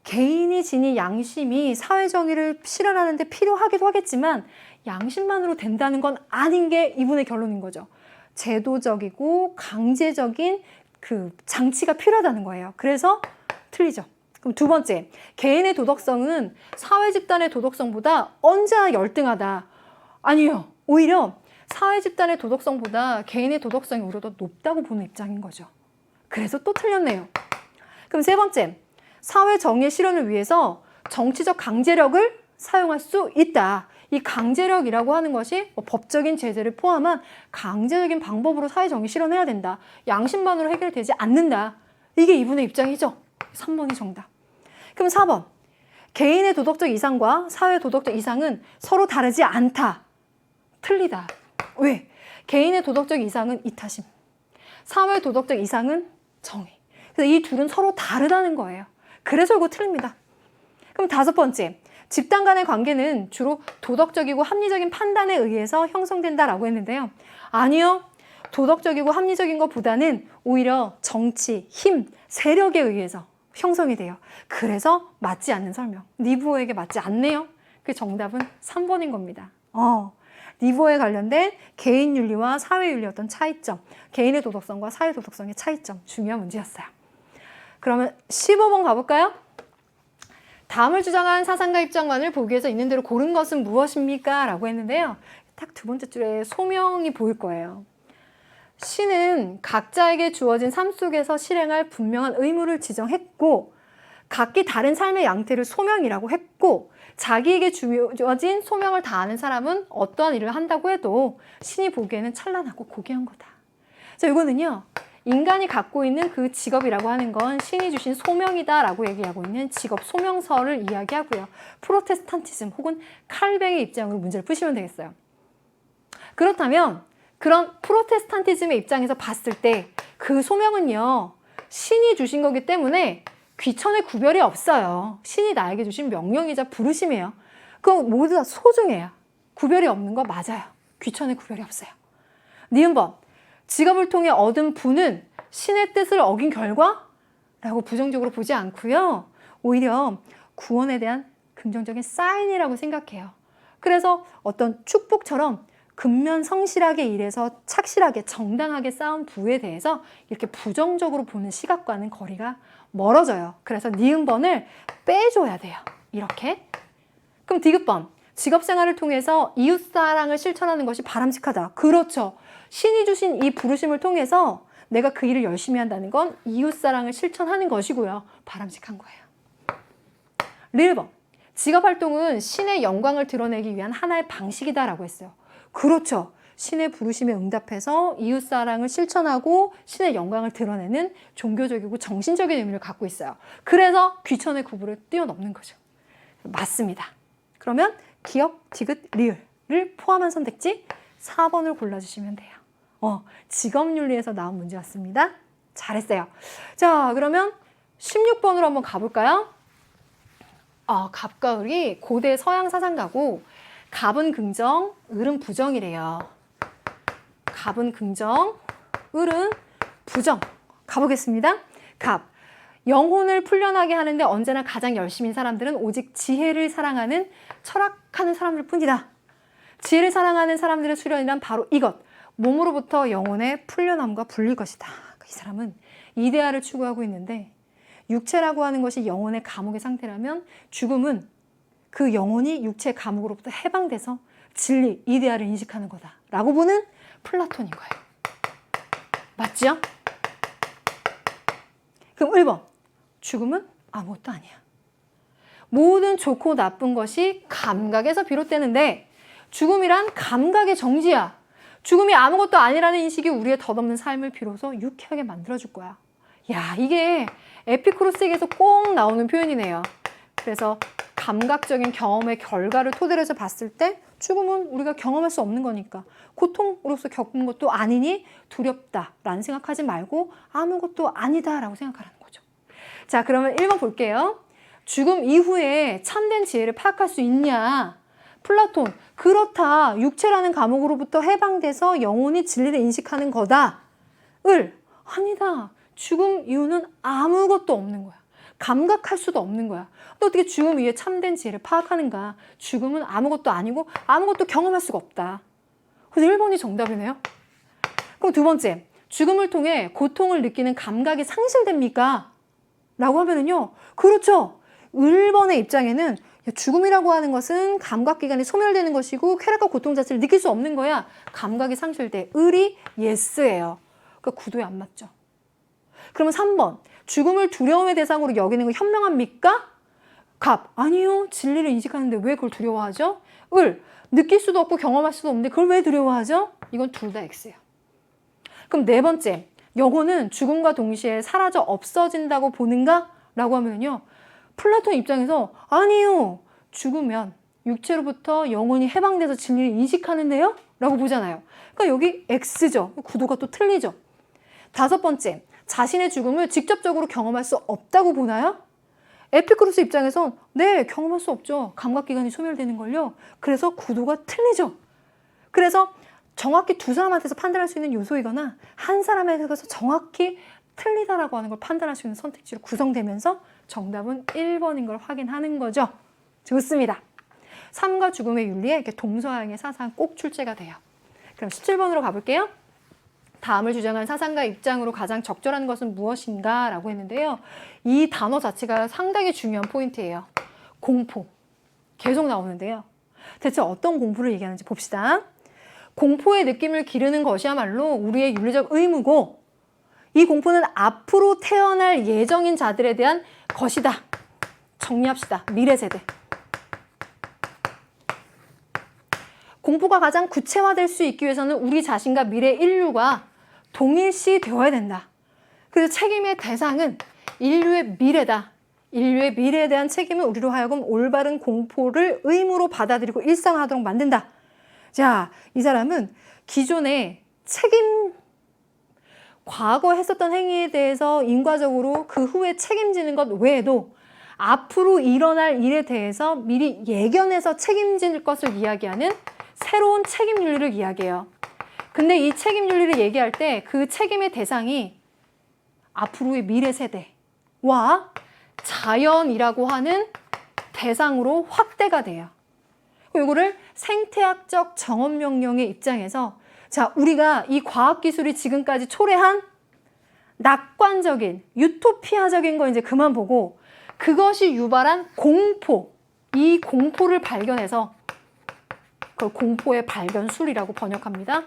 개인이 지닌 양심이 사회 정의를 실현하는 데 필요하기도 하겠지만 양심만으로 된다는 건 아닌 게 이분의 결론인 거죠. 제도적이고 강제적인 그 장치가 필요하다는 거예요. 그래서 틀리죠. 그럼 두 번째, 개인의 도덕성은 사회 집단의 도덕성보다 언제나 열등하다. 아니요. 오히려 사회 집단의 도덕성보다 개인의 도덕성이 오히려 더 높다고 보는 입장인 거죠. 그래서 또 틀렸네요. 그럼 세 번째, 사회 정의 실현을 위해서 정치적 강제력을 사용할 수 있다. 이 강제력이라고 하는 것이 법적인 제재를 포함한 강제적인 방법으로 사회 정의 실현해야 된다. 양심만으로 해결되지 않는다. 이게 이분의 입장이죠. 3번이 정답. 그럼 4번. 개인의 도덕적 이상과 사회 도덕적 이상은 서로 다르지 않다. 틀리다. 왜? 개인의 도덕적 이상은 이타심. 사회 도덕적 이상은 정의. 그래서 이 둘은 서로 다르다는 거예요. 그래서 이거 틀립니다. 그럼 5번째. 집단 간의 관계는 주로 도덕적이고 합리적인 판단에 의해서 형성된다라고 했는데요. 아니요. 도덕적이고 합리적인 것보다는 오히려 정치, 힘, 세력에 의해서 형성이 돼요. 그래서 맞지 않는 설명. 니부어에게 맞지 않네요. 그 정답은 3번인 겁니다. 니부어에 관련된 개인 윤리와 사회 윤리 어떤 차이점, 개인의 도덕성과 사회 도덕성의 차이점, 중요한 문제였어요. 그러면 15번 가볼까요? 다음을 주장한 사상가 입장만을 보기 위해서 있는 대로 고른 것은 무엇입니까? 라고 했는데요. 딱 두 번째 줄에 소명이 보일 거예요. 시는 각자에게 주어진 삶 속에서 실행할 분명한 의무를 지정했고 각기 다른 삶의 양태를 소명이라고 했고 자기에게 주어진 소명을 다하는 사람은 어떠한 일을 한다고 해도 신이 보기에는 찬란하고 고귀한 거다. 자, 이거는요. 인간이 갖고 있는 그 직업이라고 하는 건 신이 주신 소명이다라고 얘기하고 있는 직업 소명서를 이야기하고요. 프로테스탄티즘 혹은 칼뱅의 입장으로 문제를 푸시면 되겠어요. 그렇다면 그런 프로테스탄티즘의 입장에서 봤을 때 그 소명은요. 신이 주신 거기 때문에 귀천의 구별이 없어요. 신이 나에게 주신 명령이자 부르심이에요. 그건 모두 다 소중해요. 구별이 없는 거 맞아요. 귀천의 구별이 없어요. 니은번, 직업을 통해 얻은 부는 신의 뜻을 어긴 결과라고 부정적으로 보지 않고요. 오히려 구원에 대한 긍정적인 사인이라고 생각해요. 그래서 어떤 축복처럼 근면 성실하게 일해서 착실하게 정당하게 쌓은 부에 대해서 이렇게 부정적으로 보는 시각과는 거리가 멀어져요. 그래서 니은번을 빼줘야 돼요. 이렇게. 그럼 디귿번, 직업생활을 통해서 이웃사랑을 실천하는 것이 바람직하다. 그렇죠. 신이 주신 이 부르심을 통해서 내가 그 일을 열심히 한다는 건 이웃사랑을 실천하는 것이고요. 바람직한 거예요. 리을번, 직업활동은 신의 영광을 드러내기 위한 하나의 방식이다라고 했어요. 그렇죠. 신의 부르심에 응답해서 이웃사랑을 실천하고 신의 영광을 드러내는 종교적이고 정신적인 의미를 갖고 있어요. 그래서 귀천의 구분을 뛰어넘는 거죠. 맞습니다. 그러면 기역, 디귿, 리을을 포함한 선택지 4번을 골라주시면 돼요. 직업윤리에서 나온 문제였습니다. 잘했어요. 자, 그러면 16번으로 한번 가볼까요? 갑과 을이 고대 서양 사상가고 갑은 긍정, 을은 부정이래요. 갑은 긍정, 을은 부정. 가보겠습니다. 갑, 영혼을 풀려나게 하는데 언제나 가장 열심인 사람들은 오직 지혜를 사랑하는 철학하는 사람들 뿐이다. 지혜를 사랑하는 사람들의 수련이란 바로 이것. 몸으로부터 영혼의 풀려남과 분리 것이다. 이 사람은 이데아를 추구하고 있는데 육체라고 하는 것이 영혼의 감옥의 상태라면 죽음은 그 영혼이 육체의 감옥으로부터 해방돼서 진리, 이데아를 인식하는 거다 라고 보는 플라톤인 거예요. 맞죠? 그럼 1번, 죽음은 아무것도 아니야. 모든 좋고 나쁜 것이 감각에서 비롯되는데 죽음이란 감각의 정지야. 죽음이 아무것도 아니라는 인식이 우리의 덧없는 삶을 비로소 유쾌하게 만들어줄 거야. 야, 이게 에피쿠로스에게서 꼭 나오는 표현이네요. 그래서 감각적인 경험의 결과를 토대로 해서 봤을 때 죽음은 우리가 경험할 수 없는 거니까 고통으로서 겪은 것도 아니니 두렵다라는 생각하지 말고 아무것도 아니다라고 생각하라는 거죠. 자, 그러면 1번 볼게요. 죽음 이후에 참된 지혜를 파악할 수 있냐? 플라톤, 그렇다. 육체라는 감옥으로부터 해방돼서 영혼이 진리를 인식하는 거다. 아니다. 죽음 이후는 아무것도 없는 거야. 감각할 수도 없는 거야. 또 어떻게 죽음 이후에 참된 지혜를 파악하는가? 죽음은 아무것도 아니고 아무것도 경험할 수가 없다. 그래서 1번이 정답이네요. 그럼 두 번째, 죽음을 통해 고통을 느끼는 감각이 상실됩니까? 라고 하면은요, 그렇죠. 1번의 입장에는 죽음이라고 하는 것은 감각기관이 소멸되는 것이고 쾌락과 고통 자체를 느낄 수 없는 거야. 감각이 상실돼. 을이 예스예요. 그러니까 구도에 안 맞죠. 그러면 3번, 죽음을 두려움의 대상으로 여기는 거 현명합니까? 갑, 아니요. 진리를 인식하는데 왜 그걸 두려워하죠? 느낄 수도 없고 경험할 수도 없는데 그걸 왜 두려워하죠? 이건 둘 다 X예요. 그럼 네 번째, 영혼은 죽음과 동시에 사라져 없어진다고 보는가? 라고 하면요, 플라톤 입장에서 아니요. 죽으면 육체로부터 영혼이 해방돼서 진리를 인식하는데요? 라고 보잖아요. 그러니까 여기 X죠. 구도가 또 틀리죠. 다섯 번째, 자신의 죽음을 직접적으로 경험할 수 없다고 보나요? 에피쿠로스 입장에선 네, 경험할 수 없죠. 감각기관이 소멸되는걸요. 그래서 구도가 틀리죠. 그래서 정확히 두 사람한테서 판단할 수 있는 요소이거나 한 사람에게서 정확히 틀리다라고 하는 걸 판단할 수 있는 선택지로 구성되면서 정답은 1번인 걸 확인하는 거죠. 좋습니다. 삶과 죽음의 윤리에 이렇게 동서양의 사상 꼭 출제가 돼요. 그럼 17번으로 가볼게요. 다음을 주장한 사상가 입장으로 가장 적절한 것은 무엇인가? 라고 했는데요. 이 단어 자체가 상당히 중요한 포인트예요. 공포. 계속 나오는데요. 대체 어떤 공포를 얘기하는지 봅시다. 공포의 느낌을 기르는 것이야말로 우리의 윤리적 의무고 이 공포는 앞으로 태어날 예정인 자들에 대한 것이다. 정리합시다. 미래 세대. 공포가 가장 구체화될 수 있기 위해서는 우리 자신과 미래 인류가 동일시 되어야 된다. 그래서 책임의 대상은 인류의 미래다. 인류의 미래에 대한 책임은 우리로 하여금 올바른 공포를 의무로 받아들이고 일상화하도록 만든다. 자, 이 사람은 기존의 책임 과거 했었던 행위에 대해서 인과적으로 그 후에 책임지는 것 외에도 앞으로 일어날 일에 대해서 미리 예견해서 책임질 것을 이야기하는 새로운 책임윤리를 이야기해요. 근데 이 책임윤리를 얘기할 때 그 책임의 대상이 앞으로의 미래 세대와 자연이라고 하는 대상으로 확대가 돼요. 이거를 생태학적 정언명령의 입장에서 자, 우리가 이 과학기술이 지금까지 초래한 낙관적인, 유토피아적인 거 이제 그만 보고 그것이 유발한 공포, 이 공포를 발견해서 그걸 공포의 발견술이라고 번역합니다.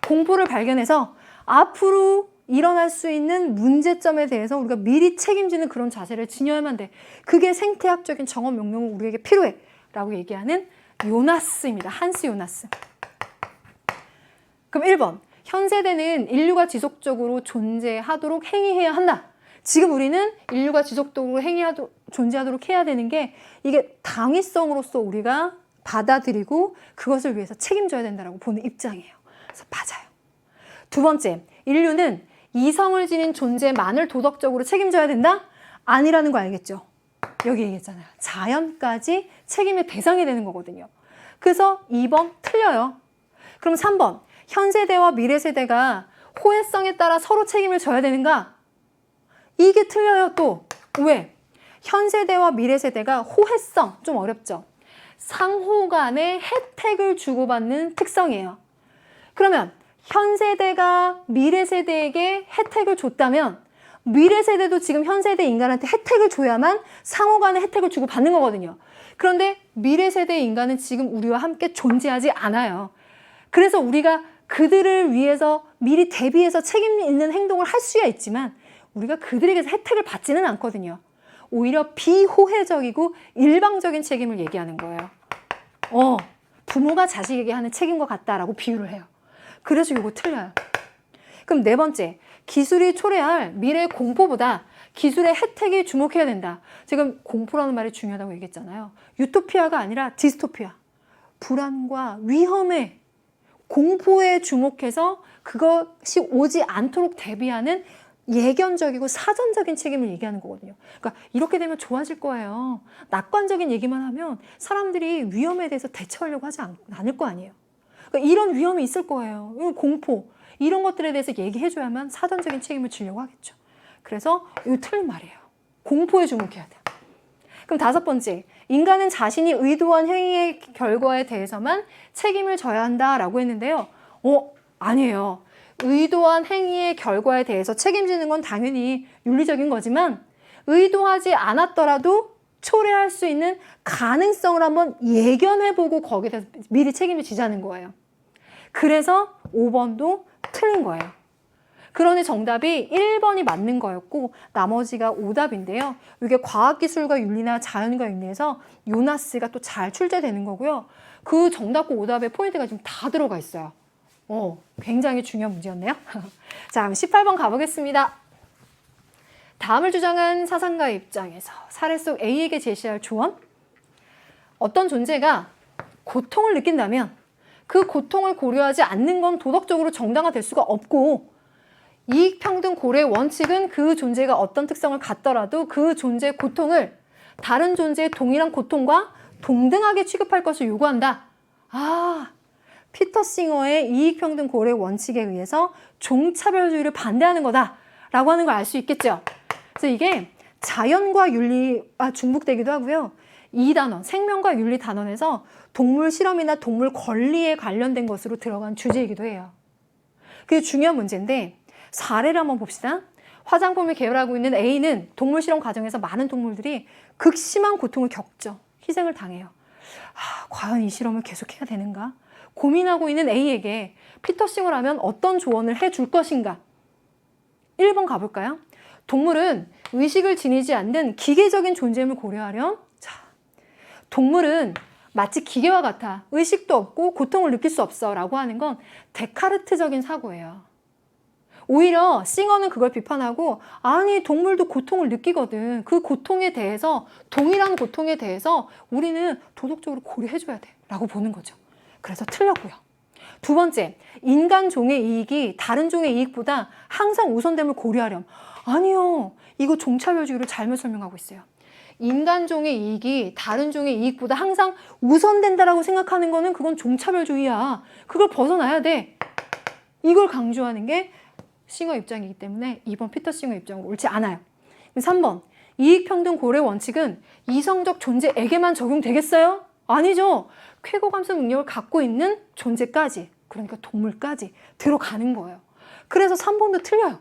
공포를 발견해서 앞으로 일어날 수 있는 문제점에 대해서 우리가 미리 책임지는 그런 자세를 지녀야만 돼. 그게 생태학적인 정언 명령은 우리에게 필요해 라고 얘기하는 요나스입니다. 한스 요나스. 그럼 1번, 현 세대는 인류가 지속적으로 존재하도록 행위해야 한다. 지금 우리는 인류가 지속적으로 존재하도록 해야 되는 게 이게 당위성으로서 우리가 받아들이고 그것을 위해서 책임져야 된다고 보는 입장이에요. 그래서 맞아요. 두 번째, 인류는 이성을 지닌 존재만을 도덕적으로 책임져야 된다? 아니라는 거 알겠죠? 여기 얘기했잖아요. 자연까지 책임의 대상이 되는 거거든요. 그래서 2번 틀려요. 그럼 3번, 현 세대와 미래 세대가 호혜성에 따라 서로 책임을 져야 되는가? 이게 틀려요 또. 왜? 현 세대와 미래 세대가 호혜성, 좀 어렵죠? 상호 간의 혜택을 주고받는 특성이에요. 그러면 현 세대가 미래 세대에게 혜택을 줬다면 미래 세대도 지금 현 세대 인간한테 혜택을 줘야만 상호 간의 혜택을 주고받는 거거든요. 그런데 미래 세대의 인간은 지금 우리와 함께 존재하지 않아요. 그래서 우리가 그들을 위해서 미리 대비해서 책임 있는 행동을 할 수야 있지만 우리가 그들에게서 혜택을 받지는 않거든요. 오히려 비호혜적이고 일방적인 책임을 얘기하는 거예요. 부모가 자식에게 하는 책임과 같다라고 비유를 해요. 그래서 이거 틀려요. 그럼 네 번째, 기술이 초래할 미래의 공포보다 기술의 혜택에 주목해야 된다. 지금 공포라는 말이 중요하다고 얘기했잖아요. 유토피아가 아니라 디스토피아. 불안과 위험에, 공포에 주목해서 그것이 오지 않도록 대비하는 예견적이고 사전적인 책임을 얘기하는 거거든요. 그러니까 이렇게 되면 좋아질 거예요. 낙관적인 얘기만 하면 사람들이 위험에 대해서 대처하려고 하지 않을 거 아니에요. 그러니까 이런 위험이 있을 거예요. 공포, 이런 것들에 대해서 얘기해줘야만 사전적인 책임을 지려고 하겠죠. 그래서 이거 틀린 말이에요. 공포에 주목해야 돼요. 그럼 다섯 번째, 인간은 자신이 의도한 행위의 결과에 대해서만 책임을 져야 한다라고 했는데요. 아니에요. 의도한 행위의 결과에 대해서 책임지는 건 당연히 윤리적인 거지만 의도하지 않았더라도 초래할 수 있는 가능성을 한번 예견해보고 거기에 대해서 미리 책임을 지자는 거예요. 그래서 5번도 틀린 거예요. 그러니 정답이 1번이 맞는 거였고 나머지가 오답인데요. 이게 과학기술과 윤리나 자연과 윤리에서 요나스가 또 잘 출제되는 거고요. 그 정답과 오답의 포인트가 지금 다 들어가 있어요. 굉장히 중요한 문제였네요. 자, 그럼 18번 가보겠습니다. 다음을 주장한 사상가의 입장에서 사례 속 A에게 제시할 조언. 어떤 존재가 고통을 느낀다면 그 고통을 고려하지 않는 건 도덕적으로 정당화될 수가 없고 이익평등 고려의 원칙은 그 존재가 어떤 특성을 갖더라도 그 존재의 고통을 다른 존재의 동일한 고통과 동등하게 취급할 것을 요구한다. 피터 싱어의 이익평등 고려의 원칙에 의해서 종차별주의를 반대하는 거다라고 하는 걸 알 수 있겠죠. 그래서 이게 자연과 윤리와 중복되기도 하고요. 이 단원, 생명과 윤리 단원에서 동물 실험이나 동물 권리에 관련된 것으로 들어간 주제이기도 해요. 그게 중요한 문제인데 사례를 한번 봅시다. 화장품을 개발하고 있는 A는 동물 실험 과정에서 많은 동물들이 극심한 고통을 겪죠. 희생을 당해요. 과연 이 실험을 계속해야 되는가? 고민하고 있는 A에게 피터 싱어라면 어떤 조언을 해줄 것인가? 1번 가볼까요? 동물은 의식을 지니지 않는 기계적인 존재임을 고려하렴. 자, 동물은 마치 기계와 같아. 의식도 없고 고통을 느낄 수 없어 라고 하는 건 데카르트적인 사고예요. 오히려 싱어는 그걸 비판하고 아니 동물도 고통을 느끼거든. 그 고통에 대해서 동일한 고통에 대해서 우리는 도덕적으로 고려해줘야 돼 라고 보는 거죠. 그래서 틀렸고요. 두 번째, 인간 종의 이익이 다른 종의 이익보다 항상 우선됨을 고려하렴. 아니요. 이거 종차별주의를 잘못 설명하고 있어요. 인간 종의 이익이 다른 종의 이익보다 항상 우선된다라고 생각하는 거는 그건 종차별주의야. 그걸 벗어나야 돼. 이걸 강조하는 게 싱어 입장이기 때문에 2번 피터 싱어 입장으로 옳지 않아요. 3번, 이익평등 고래 원칙은 이성적 존재에게만 적용되겠어요? 아니죠. 쾌고 감수 능력을 갖고 있는 존재까지, 그러니까 동물까지 들어가는 거예요. 그래서 3번도 틀려요.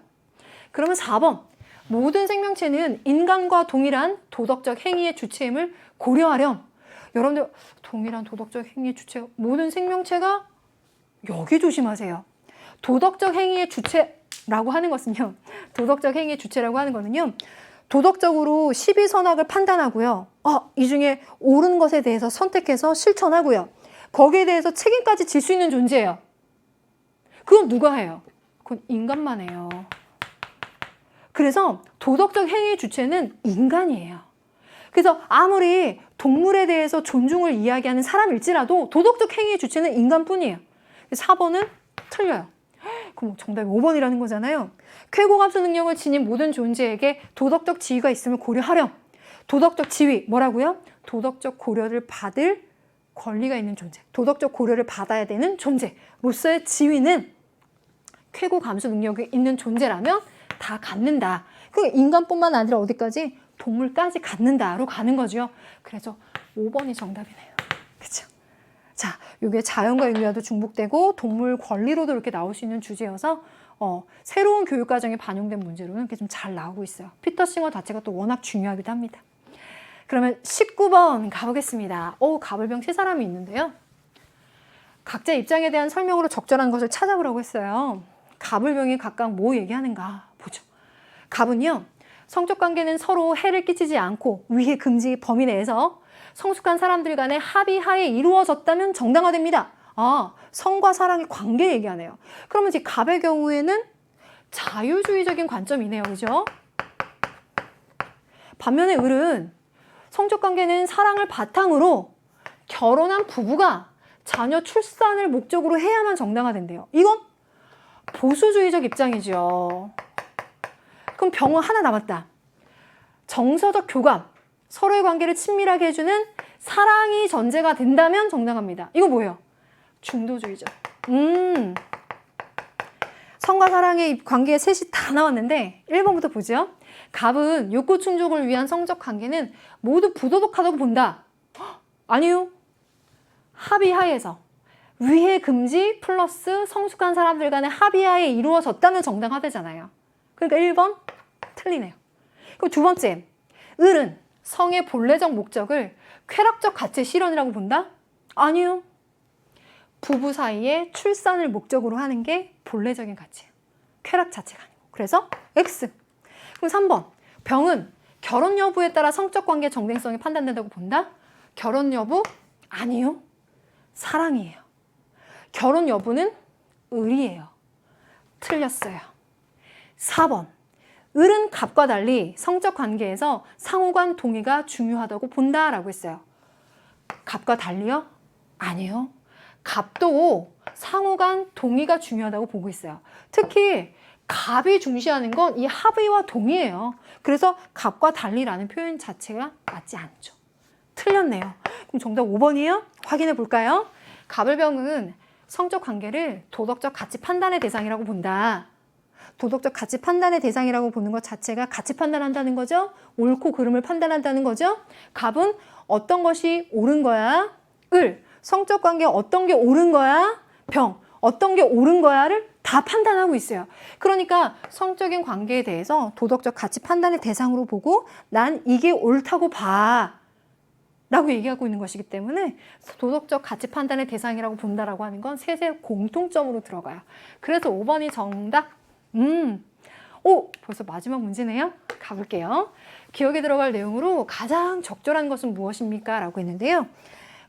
그러면 4번, 모든 생명체는 인간과 동일한 도덕적 행위의 주체임을 고려하렴. 여러분들, 동일한 도덕적 행위의 주체, 모든 생명체가 여기 조심하세요. 도덕적 행위의 주체라고 하는 것은요. 도덕적 행위의 주체라고 하는 거는요. 도덕적으로 시비선악을 판단하고요. 이 중에 옳은 것에 대해서 선택해서 실천하고요. 거기에 대해서 책임까지 질 수 있는 존재예요. 그건 누가 해요? 그건 인간만 해요. 그래서 도덕적 행위의 주체는 인간이에요. 그래서 아무리 동물에 대해서 존중을 이야기하는 사람일지라도 도덕적 행위의 주체는 인간뿐이에요. 4번은 틀려요. 그럼 정답이 5번이라는 거잖아요. 쾌고 감수 능력을 지닌 모든 존재에게 도덕적 지위가 있음을 고려하렴. 도덕적 지위, 뭐라고요? 도덕적 고려를 받을 권리가 있는 존재. 도덕적 고려를 받아야 되는 존재로서의 지위는 쾌고 감수 능력이 있는 존재라면 다 갖는다. 그 인간뿐만 아니라 어디까지? 동물까지 갖는다로 가는 거죠. 그래서 5번이 정답이네요. 그렇죠? 자, 이게 자연과 인류와도 중복되고 동물 권리로도 이렇게 나올 수 있는 주제여서 새로운 교육과정에 반영된 문제로는 이렇게 좀 잘 나오고 있어요. 피터 싱어 자체가 또 워낙 중요하기도 합니다. 그러면 19번 가보겠습니다. 가불병 세 사람이 있는데요. 각자 입장에 대한 설명으로 적절한 것을 찾아보라고 했어요. 가불병이 각각 뭐 얘기하는가 보죠. 갑은요, 성적 관계는 서로 해를 끼치지 않고 위해 금지 범위 내에서 성숙한 사람들 간의 합의하에 이루어졌다면 정당화됩니다. 성과 사랑의 관계 얘기하네요. 그러면 이제 갑의 경우에는 자유주의적인 관점이네요. 그죠? 반면에 을은 성적 관계는 사랑을 바탕으로 결혼한 부부가 자녀 출산을 목적으로 해야만 정당화된대요. 이건 보수주의적 입장이죠. 그럼 병은 하나 남았다. 정서적 교감, 서로의 관계를 친밀하게 해주는 사랑이 전제가 된다면 정당합니다. 이거 뭐예요? 중도주의죠. 성과 사랑의 관계에 셋이 다 나왔는데 1번부터 보죠. 갑은 욕구 충족을 위한 성적 관계는 모두 부도덕하다고 본다. 아니요. 합의하에서 위해 금지 플러스 성숙한 사람들 간의 합의하에 이루어졌다면 정당화되잖아요. 그러니까 1번 틀리네요. 그리고 두 번째, 을은 성의 본래적 목적을 쾌락적 가치의 실현이라고 본다? 아니요. 부부 사이에 출산을 목적으로 하는 게 본래적인 가치예요. 쾌락 자체가 아니고. 그래서 X. 그럼 3번, 병은 결혼 여부에 따라 성적 관계 정당성이 판단된다고 본다? 결혼 여부? 아니요. 사랑이에요. 결혼 여부는 을이에요. 틀렸어요. 4번, 을은 갑과 달리 성적 관계에서 상호간 동의가 중요하다고 본다라고 했어요. 갑과 달리요? 아니요. 갑도 상호간 동의가 중요하다고 보고 있어요. 특히 갑이 중시하는 건 이 합의와 동의예요. 그래서 갑과 달리라는 표현 자체가 맞지 않죠. 틀렸네요. 그럼 정답 5번이에요? 확인해 볼까요? 갑을병은 성적 관계를 도덕적 가치 판단의 대상이라고 본다. 도덕적 가치 판단의 대상이라고 보는 것 자체가 가치 판단한다는 거죠. 옳고 그름을 판단한다는 거죠. 갑은 어떤 것이 옳은 거야? 을. 성적 관계 어떤 게 옳은 거야? 병. 어떤 게 옳은 거야를 다 판단하고 있어요. 그러니까 성적인 관계에 대해서 도덕적 가치 판단의 대상으로 보고 난 이게 옳다고 봐 라고 얘기하고 있는 것이기 때문에 도덕적 가치 판단의 대상이라고 본다라고 하는 건 셋의 공통점으로 들어가요. 그래서 5번이 정답. 벌써 마지막 문제네요. 가볼게요. 기억에 들어갈 내용으로 가장 적절한 것은 무엇입니까? 라고 했는데요.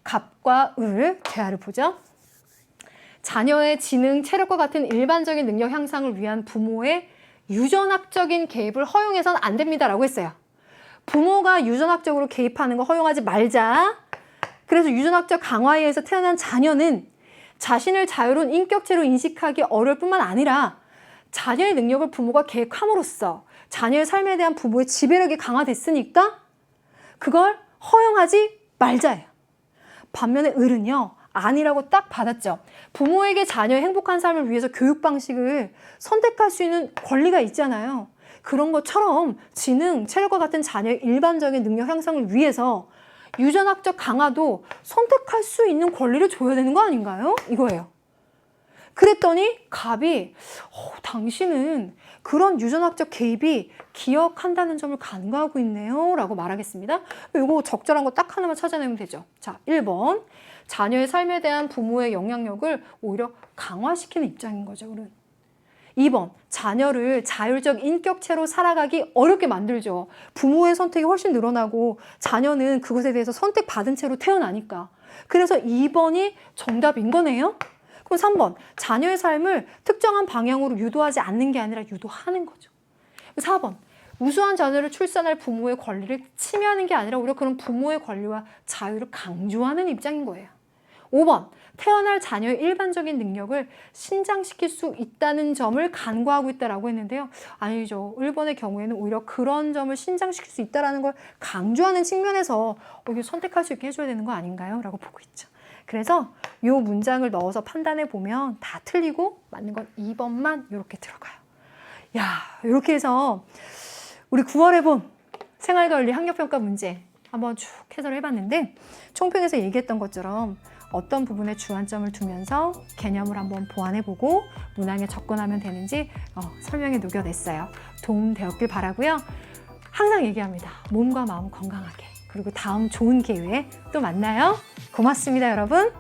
갑과 을 대화를 보죠. 자녀의 지능, 체력과 같은 일반적인 능력 향상을 위한 부모의 유전학적인 개입을 허용해서는 안 됩니다. 라고 했어요. 부모가 유전학적으로 개입하는 거 허용하지 말자. 그래서 유전학적 강화에 의해서 태어난 자녀는 자신을 자유로운 인격체로 인식하기 어려울 뿐만 아니라 자녀의 능력을 부모가 계획함으로써 자녀의 삶에 대한 부모의 지배력이 강화됐으니까 그걸 허용하지 말자예요. 반면에 을은요, 아니라고 딱 받았죠. 부모에게 자녀의 행복한 삶을 위해서 교육 방식을 선택할 수 있는 권리가 있잖아요. 그런 것처럼 지능, 체력과 같은 자녀의 일반적인 능력 향상을 위해서 유전학적 강화도 선택할 수 있는 권리를 줘야 되는 거 아닌가요? 이거예요. 그랬더니 갑이 당신은 그런 유전학적 개입이 기억한다는 점을 간과하고 있네요 라고 말하겠습니다. 이거 적절한 거 딱 하나만 찾아내면 되죠. 자, 1번 자녀의 삶에 대한 부모의 영향력을 오히려 강화시키는 입장인 거죠. 을은. 2번 자녀를 자율적 인격체로 살아가기 어렵게 만들죠. 부모의 선택이 훨씬 늘어나고 자녀는 그것에 대해서 선택받은 채로 태어나니까. 그래서 2번이 정답인 거네요. 그럼 3번 자녀의 삶을 특정한 방향으로 유도하지 않는 게 아니라 유도하는 거죠. 4번 우수한 자녀를 출산할 부모의 권리를 침해하는 게 아니라 오히려 그런 부모의 권리와 자유를 강조하는 입장인 거예요. 5번 태어날 자녀의 일반적인 능력을 신장시킬 수 있다는 점을 간과하고 있다라고 했는데요. 아니죠. 1번의 경우에는 오히려 그런 점을 신장시킬 수 있다는 걸 강조하는 측면에서 이게 선택할 수 있게 해줘야 되는 거 아닌가요? 라고 보고 있죠. 그래서 이 문장을 넣어서 판단해 보면 다 틀리고 맞는 건 2번만 이렇게 들어가요. 야, 이렇게 해서 우리 9월에 본 생활관리 학력평가 문제 한번 쭉 해설을 해봤는데 총평에서 얘기했던 것처럼 어떤 부분에 주안점을 두면서 개념을 한번 보완해보고 문항에 접근하면 되는지 설명에 녹여냈어요. 도움되었길 바라고요. 항상 얘기합니다. 몸과 마음 건강하게. 그리고 다음 좋은 기회에 또 만나요. 고맙습니다, 여러분.